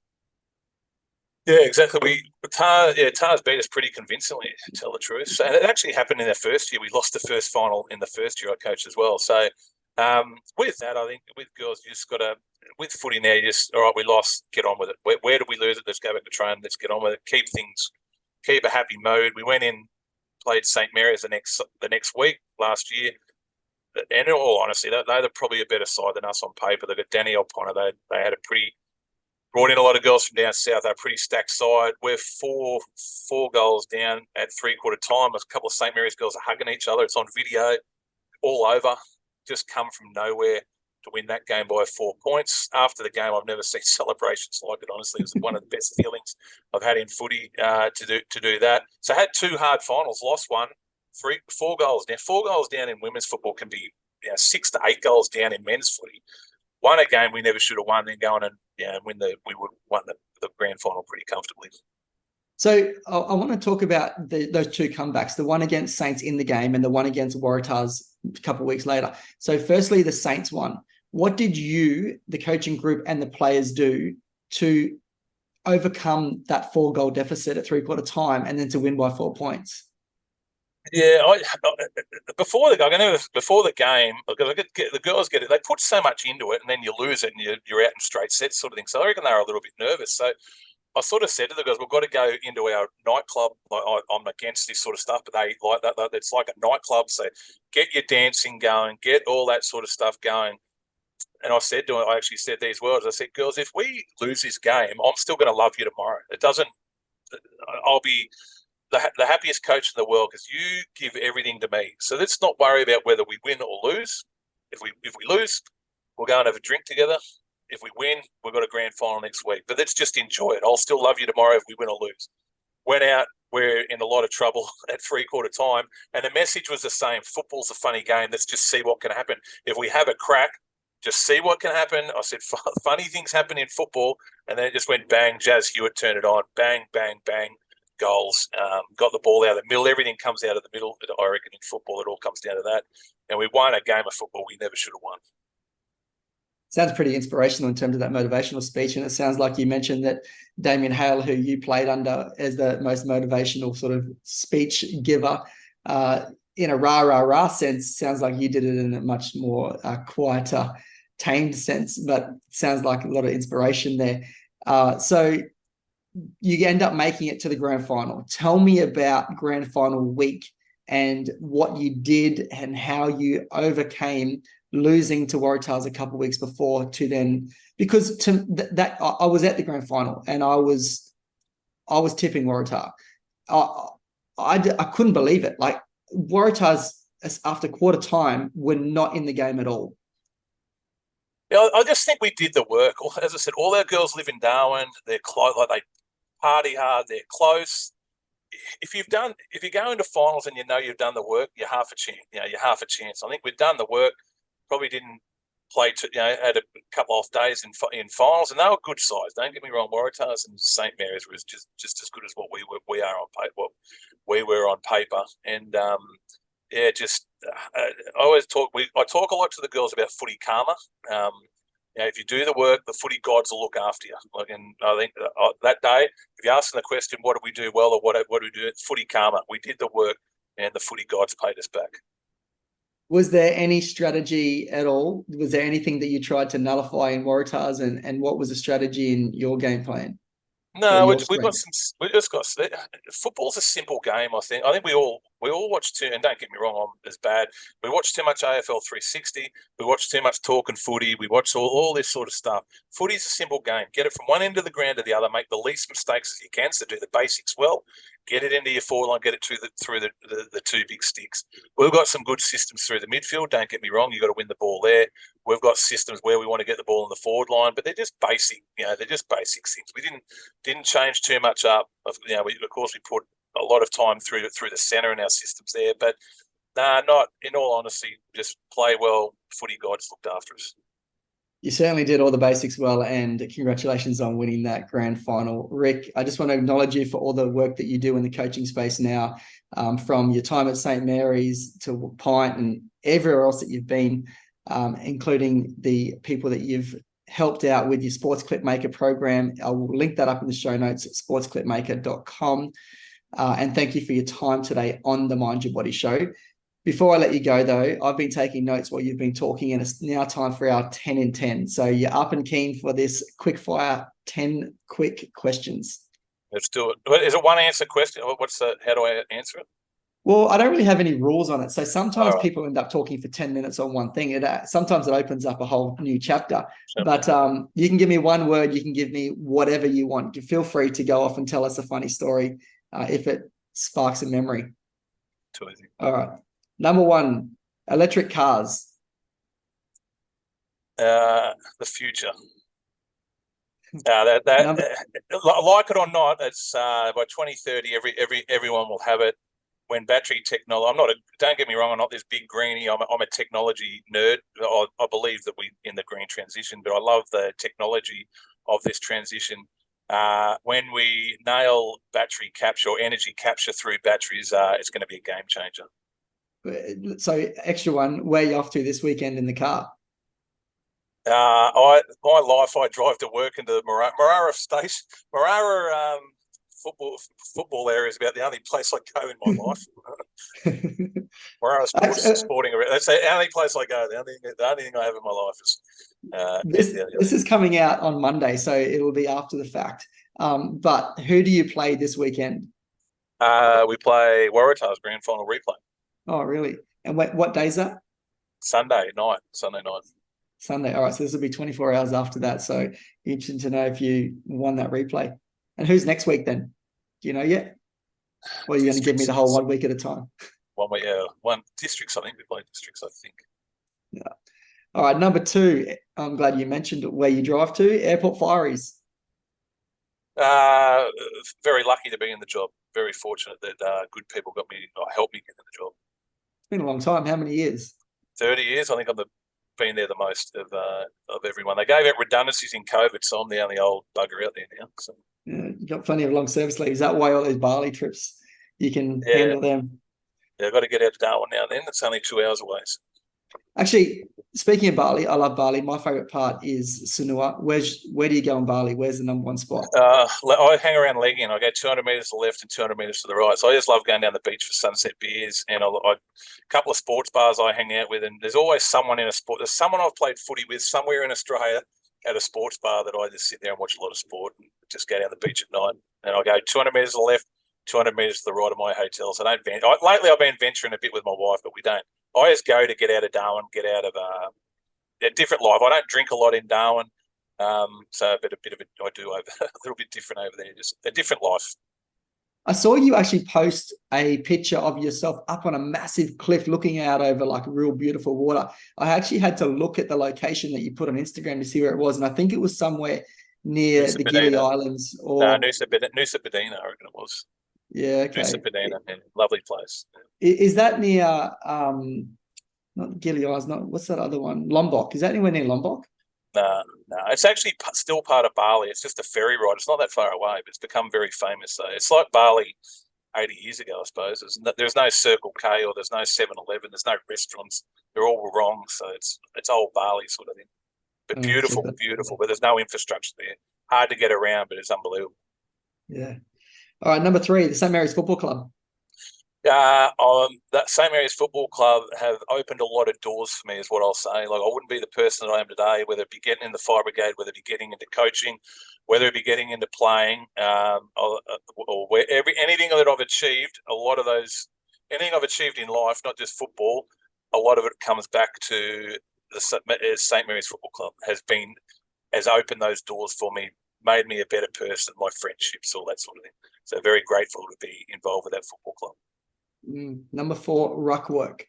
Yeah, exactly. Tars beat us pretty convincingly, to tell the truth. So it actually happened in their first year. We lost the first final in the first year I coached as well. So with that, I think with girls, you just got to, with footy now, you just, all right, we lost, get on with it. Where did we lose it? Let's go back to train. Let's get on with it. Keep a happy mode. We went in, played St. Mary's the next week last year. And in all honesty, they're probably a better side than us on paper. They've got Danny O'Connor. They had brought in a lot of girls from down south. They're a pretty stacked side. We're four goals down at 3/4 time. A couple of St. Mary's girls are hugging each other. It's on video, all over. Just come from nowhere to win that game by 4 points. After the game, I've never seen celebrations like it, honestly. It was one of the best feelings I've had in footy to do that. So I had 2 hard finals, lost one, 4 goals down. 4 goals down in women's football can be 6 to 8 goals down in men's footy. Won a game we never should have won, then go on and we would won the grand final pretty comfortably. So I want to talk about those 2 comebacks, the one against Saints in the game and the one against Waratahs a couple of weeks later. So firstly, the Saints one. What did you, the coaching group and the players do to overcome that 4-goal deficit at 3/4 time and then to win by 4 points? Yeah, before the game, the girls get it. They put so much into it, and then you lose it, and you're out in straight sets, sort of thing. So I reckon they were a little bit nervous. So I sort of said to the girls, "We've got to go into our nightclub. I'm against this sort of stuff, but they like that. It's like a nightclub. So get your dancing going, get all that sort of stuff going." And I said to them, I actually said these words. I said, "Girls, if we lose this game, I'm still going to love you tomorrow. I'll be the happiest coach in the world because you give everything to me. So let's not worry about whether we win or lose. If we lose, we'll go and have a drink together. If we win, we've got a grand final next week. But let's just enjoy it. I'll still love you tomorrow if we win or lose." Went out, we're in a lot of trouble at 3/4 time. And the message was the same. Football's a funny game. Let's just see what can happen. If we have a crack, Just see what can happen. I said, funny things happen in football. And then it just went bang. Jazz Hewitt turned it on. Bang, bang, bang. Goals. Got the ball out of the middle. Everything comes out of the middle. I reckon in football, it all comes down to that. And we won a game of football we never should have won. Sounds pretty inspirational in terms of that motivational speech. And it sounds like you mentioned that Damien Hale, who you played under as the most motivational sort of speech giver, in a rah sense, sounds like you did it in a much more quieter, tamed sense, but sounds like a lot of inspiration there. So you end up making it to the grand final. Tell me about grand final week and what you did and how you overcame losing to Waratahs a couple of weeks before to then, because that I was at the grand final and I was tipping Waratah. I couldn't believe it. Like, Waratahs after quarter time were not in the game at all. Yeah, I just think we did the work. As I said, all our girls live in Darwin. They're close, like they party hard. They're close. If you go into finals and you know you've done the work, you're half a chance. You're half a chance. I think we've done the work. Probably didn't play. Had a couple off days in finals, and they were good size. Don't get me wrong. Waratahs and St Mary's was just as good as what we are on paper. What we were on paper, and I always talk. I talk a lot to the girls about footy karma. If you do the work, the footy gods will look after you. And I think that day, if you ask them the question, what do we do well or what do we do? It's footy karma. We did the work, and the footy gods paid us back. Was there any strategy at all? Was there anything that you tried to nullify in Waratahs, and what was the strategy in your game plan? No, we got some. We just got. Football's a simple game. I think we all watch too. And don't get me wrong, I'm as bad. We watch too much AFL 360. We watch too much talking footy. We watch all this sort of stuff. Footy's a simple game. Get it from one end of the ground to the other. Make the least mistakes as you can. So do the basics well. Get it into your forward line. Get it through the two big sticks. We've got some good systems through the midfield. Don't get me wrong. You've got to win the ball there. We've got systems where we want to get the ball in the forward line, but they're just basic. They're just basic things. We didn't change too much up. Of course we put a lot of time through the centre in our systems there, but not in all honesty. Just play well. Footy gods looked after us. You certainly did all the basics well, and congratulations on winning that grand final. Rick, I just want to acknowledge you for all the work that you do in the coaching space now, from your time at St Mary's to Pint and everywhere else that you've been, including the people that you've helped out with your Sports Clipmaker program. I will link that up in the show notes at sportsclipmaker.com. And thank you for your time today on the Mind Your Body show. Before I let you go, though, I've been taking notes while you've been talking, and it's now time for our 10 in 10. So you're up and keen for this quick fire 10 quick questions. Let's do it. Is it one answer question? How do I answer it? Well, I don't really have any rules on it. So sometimes people end up talking for 10 minutes on one thing. Sometimes it opens up a whole new chapter. Sure. But you can give me one word. You can give me whatever you want. Feel free to go off and tell us a funny story if it sparks a memory. Too easy. All right. Number one, electric cars. The future. Like it or not, it's by 2030, everyone will have it. When battery technology, don't get me wrong, I'm not this big greenie. I'm a technology nerd. I believe that we in the green transition, but I love the technology of this transition. When we nail battery capture or energy capture through batteries, it's going to be a game changer. So, extra one, where are you off to this weekend in the car? I drive to work into the Marara station. Marara football area is about the only place I go in my life. Marara sporting area. That's the only place I go. The only thing I have in my life is this is coming out on Monday, so it will be after the fact. But who do you play this weekend? We play Waratahs Grand Final replay. Oh, really? And what day is that? Sunday night. Sunday. All right. So this will be 24 hours after that. So interesting to know if you won that replay. And who's next week then? Do you know yet? Or are you going to give me the whole 1 week at a time? 1 week, one districts. I think we play districts. I think. Yeah. All right. Number two. I'm glad you mentioned where you drive to. Airport Fireys. Very lucky to be in the job. Very fortunate that good people helped me get in the job. It's been a long time. How many years? 30 years. I think I'm been there the most of everyone. They gave out redundancies in COVID, so I'm the only old bugger out there now. So Yeah, you got plenty of long service leave. Is that why all those Bali trips you can handle them? Yeah, I've got to get out to Darwin now and then. It's only 2 hours away. So. Actually, speaking of Bali, I love Bali. My favorite part is Sanua. Where do you go in Bali? Where's the number one spot? I hang around Legion. I go 200 metres to the left and 200 metres to the right. So I just love going down the beach for sunset beers. And a couple of sports bars I hang out with. And there's always someone in a sport. There's someone I've played footy with somewhere in Australia at a sports bar that I just sit there and watch a lot of sport and just go down the beach at night. And I go 200 metres to the left, 200 metres to the right of my hotel. So lately I've been venturing a bit with my wife, but we don't. I just go to get out of Darwin, get out of a different life. I don't drink a lot in Darwin, so I do a little bit different over there. Just a different life. I saw you actually post a picture of yourself up on a massive cliff looking out over like real beautiful water. I actually had to look at the location that you put on Instagram to see where it was, and I think it was somewhere near the Gili Islands. Or Nusa Badina, I reckon it was. Yeah, okay. Nusa Badina, lovely place. Is that near not Gili Islands? Not what's that other one? Lombok. Is that anywhere near Lombok? No. It's actually still part of Bali. It's just a ferry ride. It's not that far away, but it's become very famous. So it's like Bali 80 years ago, I suppose. There's no Circle K or there's no 7-Eleven. There's no restaurants. They're all wrong. So it's old Bali sort of thing. But beautiful. But there's no infrastructure there. Hard to get around, but it's unbelievable. Yeah. All right, number 3, the St. Mary's Football Club. That St. Mary's Football Club have opened a lot of doors for me, is what I'll say. Like, I wouldn't be the person that I am today, whether it be getting in the fire brigade, whether it be getting into coaching, whether it be getting into playing, or anything that I've achieved. Anything I've achieved in life, not just football, a lot of it comes back to the St. Mary's Football Club has opened those doors for me, made me a better person, my friendships, all that sort of thing. So very grateful to be involved with that football club. Number 4, ruck work.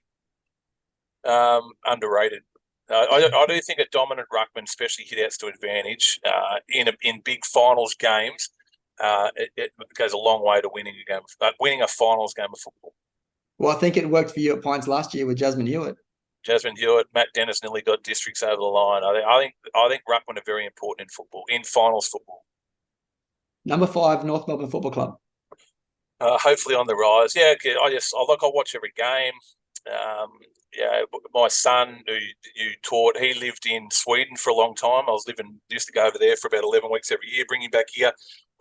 Underrated. I do think a dominant ruckman, especially hit-outs to advantage, in big finals games, it goes a long way to winning a finals game of football. Well, I think it worked for you at Pints last year with Jasmine Hewitt. Matt Dennis nearly got districts over the line. I think ruckman are very important in football, in finals football. Number 5, North Melbourne Football Club. Hopefully on the rise. Yeah, I watch every game. My son, who you taught, he lived in Sweden for a long time. Used to go over there for about 11 weeks every year, bring him back here.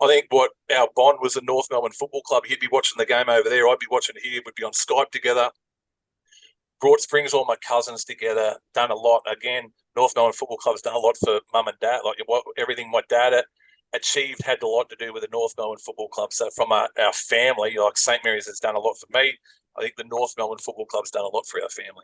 I think what our bond was the North Melbourne Football Club. He'd be watching the game over there. I'd be watching here. We'd be on Skype together. Brings all my cousins together. Done a lot. Again, North Melbourne Football Club has done a lot for mum and dad. Like everything my dad achieved had a lot to do with the North Melbourne Football Club. So from our family, like St. Mary's has done a lot for me. I think the North Melbourne Football Club's done a lot for our family.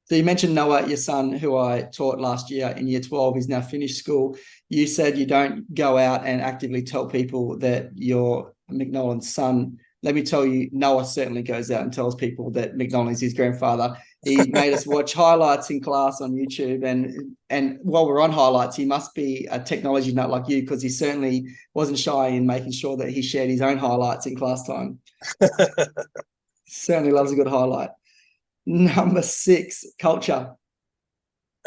So you mentioned Noah, your son, who I taught last year in year 12. He's now finished school. You said you don't go out and actively tell people that you're McNolan's son. Let me tell you, Noah certainly goes out and tells people that McNolan is his grandfather. He made us watch highlights in class on YouTube. And while we're on highlights, he must be a technology nut like you, because he certainly wasn't shy in making sure that he shared his own highlights in class time. Certainly loves a good highlight. Number 6, culture.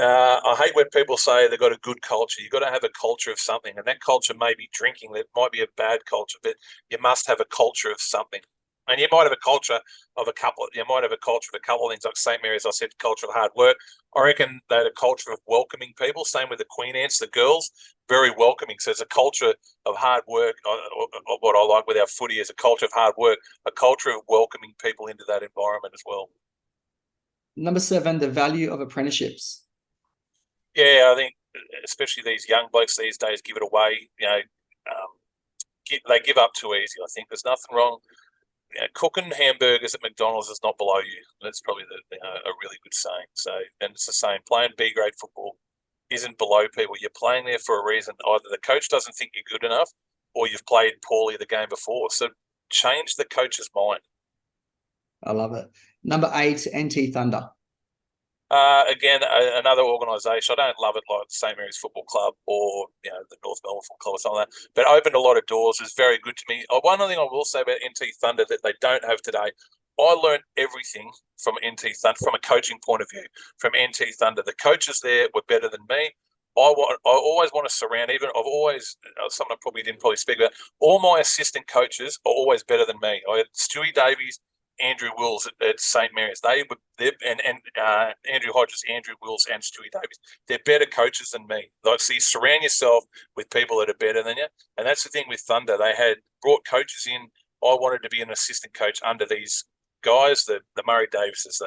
I hate when people say they've got a good culture. You've got to have a culture of something, and that culture may be drinking. That might be a bad culture, but you must have a culture of something. And you might have a culture of a couple. You might have a culture of a couple of things, like St. Mary's. I said, culture of hard work. I reckon they had a culture of welcoming people. Same with the Queen Ants, the girls, very welcoming. So it's a culture of hard work. What I like with our footy is a culture of hard work, a culture of welcoming people into that environment as well. Number 7, the value of apprenticeships. Yeah, I think especially these young blokes these days give it away. They give up too easy. I think there's nothing wrong. Cooking hamburgers at McDonald's is not below you. That's probably a really good saying. So, and it's the same. Playing B grade football isn't below people. You're playing there for a reason. Either the coach doesn't think you're good enough, or you've played poorly the game before. So, change the coach's mind. I love it. Number 8, NT Thunder. Again, another organisation. I don't love it like St. Mary's Football Club or the North Melbourne Football Club or something like that, but opened a lot of doors. Is very good to me. One thing I will say about NT Thunder that they don't have today, I learned everything from NT Thunder, from a coaching point of view, from NT Thunder. The coaches there were better than me. I always want to surround, something I probably didn't speak about, all my assistant coaches are always better than me. I had Stewie Davies, Andrew Wills at St. Mary's. And Andrew Hodges, Andrew Wills, and Stewie Davies. They're better coaches than me. Like, so you surround yourself with people that are better than you. And that's the thing with Thunder. They had brought coaches in. I wanted to be an assistant coach under these guys, the Murray Davises,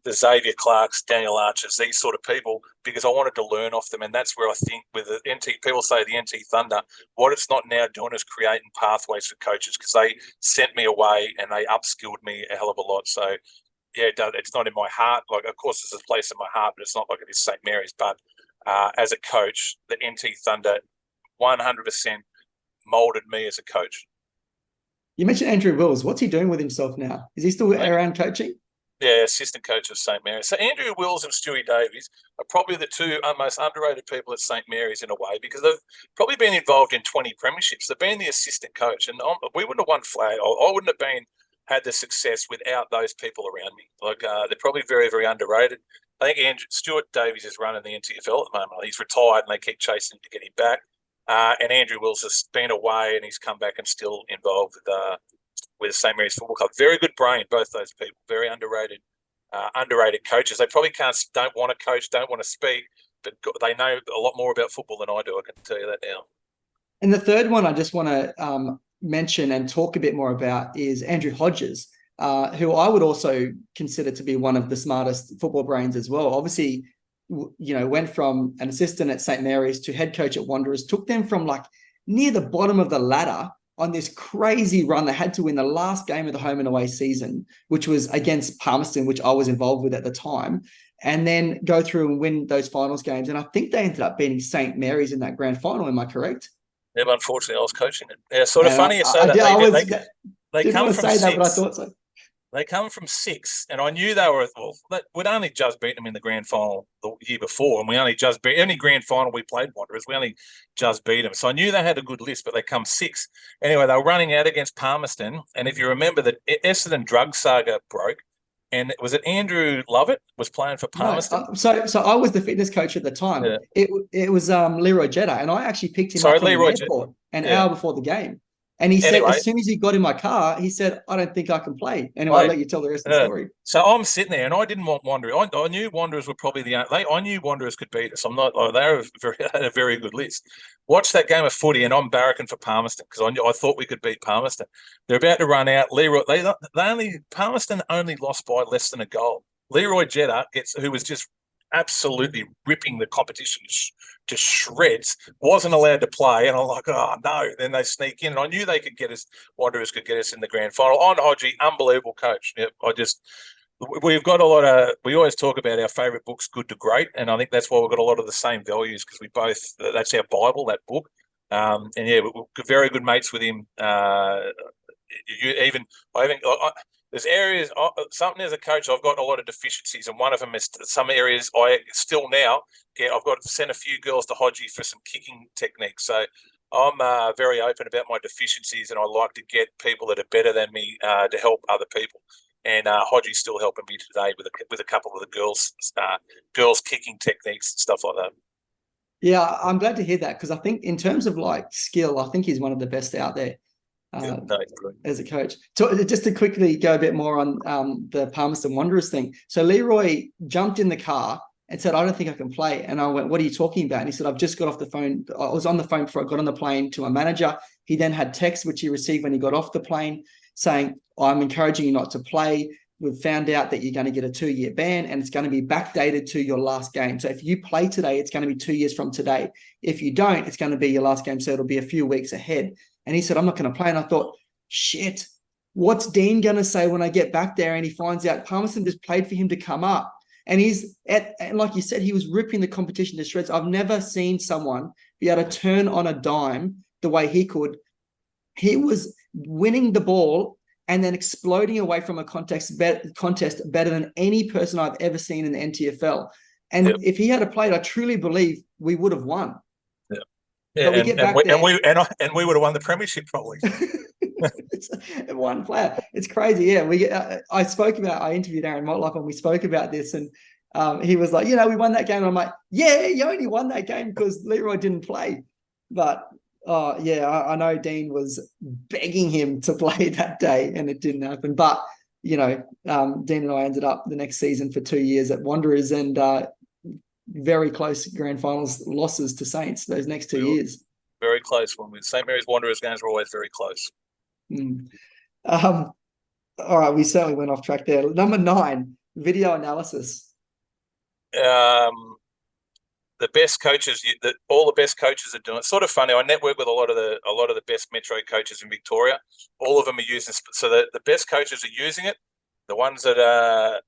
the Xavier Clarks, Daniel Archers, these sort of people, because I wanted to learn off them. And that's where I think with the NT, people say the NT Thunder, what it's not now doing is creating pathways for coaches, because they sent me away and they upskilled me a hell of a lot. So, yeah, it's not in my heart. Like, of course, there's a place in my heart, but it's not like it is St. Mary's. But as a coach, the NT Thunder 100% molded me as a coach. You mentioned Andrew Wills. What's he doing with himself now? Is he still around coaching? Yeah, assistant coach of St. Mary's. So Andrew Wills and Stewie Davies are probably the two most underrated people at St. Mary's in a way, because they've probably been involved in 20 premierships. They've been the assistant coach, and we wouldn't have won flag. I wouldn't have had the success without those people around me. Like, they're probably very, very underrated. I think Stuart Davies is running the NTFL at the moment. He's retired, and they keep chasing him to get him back. And Andrew Wills has been away, and he's come back and still involved with St. Mary's Football Club. Very good brain, both those people. Very underrated coaches. They probably don't want to coach, don't want to speak, but they know a lot more about football than I do. I can tell you that now. And the third one I just want to mention and talk a bit more about is Andrew Hodges, who I would also consider to be one of the smartest football brains as well. Obviously, went from an assistant at St. Mary's to head coach at Wanderers, took them from like near the bottom of the ladder on this crazy run. They had to win the last game of the home and away season, which was against Palmerston, which I was involved with at the time, and then go through and win those finals games. And I think they ended up beating St. Mary's in that grand final. Am I correct? Yeah, but unfortunately, I was coaching it. Yeah, sort of funny you say that. They come from six. That, but I thought so. They come from 6, and I knew they were. Well, we'd only just beaten them in the grand final the year before, and we only just beat any grand final we played Wanderers. We only just beat them, so I knew they had a good list. But they come 6 anyway. They were running out against Palmerston, and if you remember, that Essendon drug saga broke, and was it Andrew Lovett was playing for Palmerston? No, so I was the fitness coach at the time. Yeah. It was Leroy Jetta, and I actually picked him up from the airport an hour before the game. And he said, as soon as he got in my car, he said, I don't think I can play. Anyway, I'll let you tell the rest of the story. So I'm sitting there, and I didn't want Wanderers. I knew Wanderers were probably I knew Wanderers could beat us. They had a very good list. Watch that game of footy, and I'm barracking for Palmerston because I thought we could beat Palmerston. They're about to run out. Palmerston only lost by less than a goal. Leroy Jetta who was just absolutely ripping the competition to shreds, wasn't allowed to play, and I'm like, oh no. Then they sneak in, and I knew they could get us. Wanderers could get us in the grand final. On Hodgie, unbelievable coach. Yep, we've got a lot of. We always talk about our favourite books, Good to Great, and I think that's why we've got a lot of the same values because we both. That's our Bible, that book. And yeah, we're very good mates with him. There's areas, something as a coach, I've got a lot of deficiencies, and one of them is some areas I still now I've got to send a few girls to Hodgie for some kicking techniques. So I'm very open about my deficiencies, and I like to get people that are better than me to help other people. And Hodgie's still helping me today with a couple of the girls kicking techniques and stuff like that. Yeah, I'm glad to hear that because I think in terms of like skill, I think he's one of the best out there. As a coach. So just to quickly go a bit more on the Palmerston Wanderers thing. So Leroy jumped in the car and said, I don't think I can play. And I went, what are you talking about? And he said, I've just got off the phone. I was on the phone before I got on the plane to my manager. He then had text, which he received when he got off the plane saying, I'm encouraging you not to play. We've found out that you're going to get a 2-year ban and it's going to be backdated to your last game. So if you play today, it's going to be 2 years from today. If you don't, it's going to be your last game. So it'll be a few weeks ahead. And he said, I'm not going to play. And I thought, shit, what's Dean going to say when I get back there? And he finds out Palmerston just played for him to come up. And and like you said, he was ripping the competition to shreds. I've never seen someone be able to turn on a dime the way he could. He was winning the ball and then exploding away from a contest better than any person I've ever seen in the NTFL. And if he had played, I truly believe we would have won. Yeah, and we would have won the premiership probably. It's one player. It's crazy. Yeah, I interviewed Aaron Motlock and we spoke about this, and he was like, we won that game. And I'm like, yeah, you only won that game because Leroy didn't play. But I know Dean was begging him to play that day, and it didn't happen. But Dean and I ended up the next season for 2 years at Wanderers, and very close grand finals losses to Saints those next 2 years. Very close. When St. Mary's Wanderers games were always very close. All right, we certainly went off track there. Number 9, video analysis. The best coaches, all the best coaches are doing. It's sort of funny. I network with a lot of the best Metro coaches in Victoria. All of them are using. So the best coaches are using it. The ones that are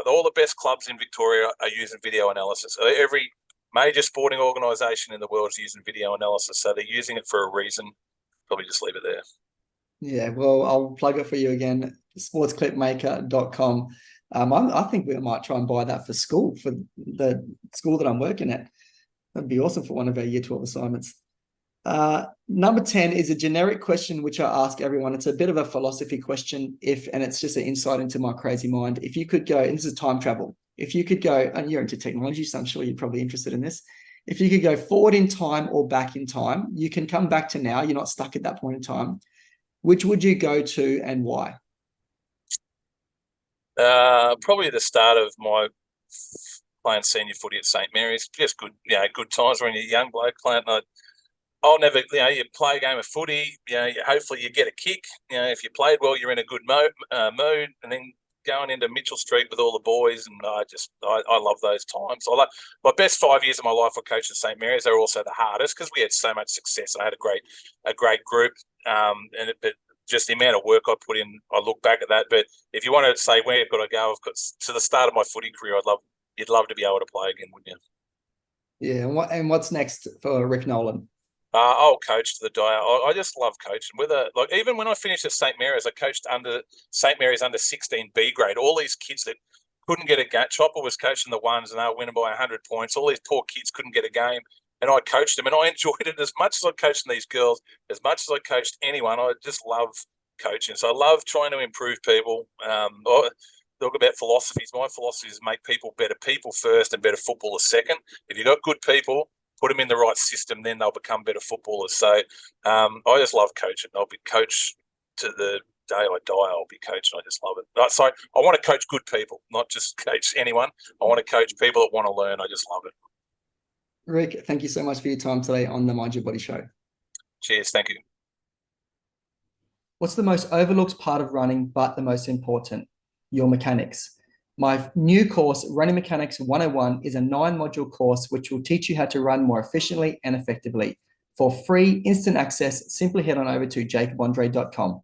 all the best clubs in Victoria are using video analysis. Every major sporting organisation in the world is using video analysis. So they're using it for a reason. Probably just leave it there. Yeah, well, I'll plug it for you again. Sportsclipmaker.com. I think we might try and buy that for the school that I'm working at. That'd be awesome for one of our Year 12 assignments. Number 10 is a generic question which I ask everyone. It's a bit of a philosophy question, and it's just an insight into my crazy mind. If you could go, and this is time travel, if you could go, and you're into technology, so I'm sure you're probably interested in this. If you could go forward in time or back in time, you can come back to now. You're not stuck at that point in time. Which would you go to and why? Probably the start of my playing senior footy at St. Mary's. Just good, good times when you're a young bloke playing. I'll never, you play a game of footy. Hopefully you get a kick. If you played well, you're in a good mood, and then going into Mitchell Street with all the boys, and I love those times. My best 5 years of my life were coaching St. Mary's. They were also the hardest because we had so much success. I had a great group, but just the amount of work I put in, I look back at that. But if you want to say where I've got to go, I've got to the start of my footy career. You'd love to be able to play again, wouldn't you? Yeah, and what's next for Rick Nolan? I'll coach to the die. I just love coaching. Even when I finished at St. Mary's, I coached under St. Mary's under 16 B grade. All these kids that couldn't get a game. Chopper was coaching the ones, and they were winning by 100 points. All these poor kids couldn't get a game, and I coached them, and I enjoyed it as much as I coached these girls, as much as I coached anyone. I just love coaching. So I love trying to improve people. Talk about philosophies. My philosophy is make people better people first and better footballers second. If you've got good people, put them in the right system, then they'll become better footballers. So I just love coaching. I'll be coach to the day I die. I'll be coaching. I just love it. So I want to coach good people, not just coach anyone. I want to coach people that want to learn. I just love it. Rick, thank you so much for your time today on the Mind Your Body Show. Cheers. Thank you. What's the most overlooked part of running, but the most important? Your mechanics. My new course, Running Mechanics 101, is a 9-module course which will teach you how to run more efficiently and effectively. For free instant access, simply head on over to jacobandre.com.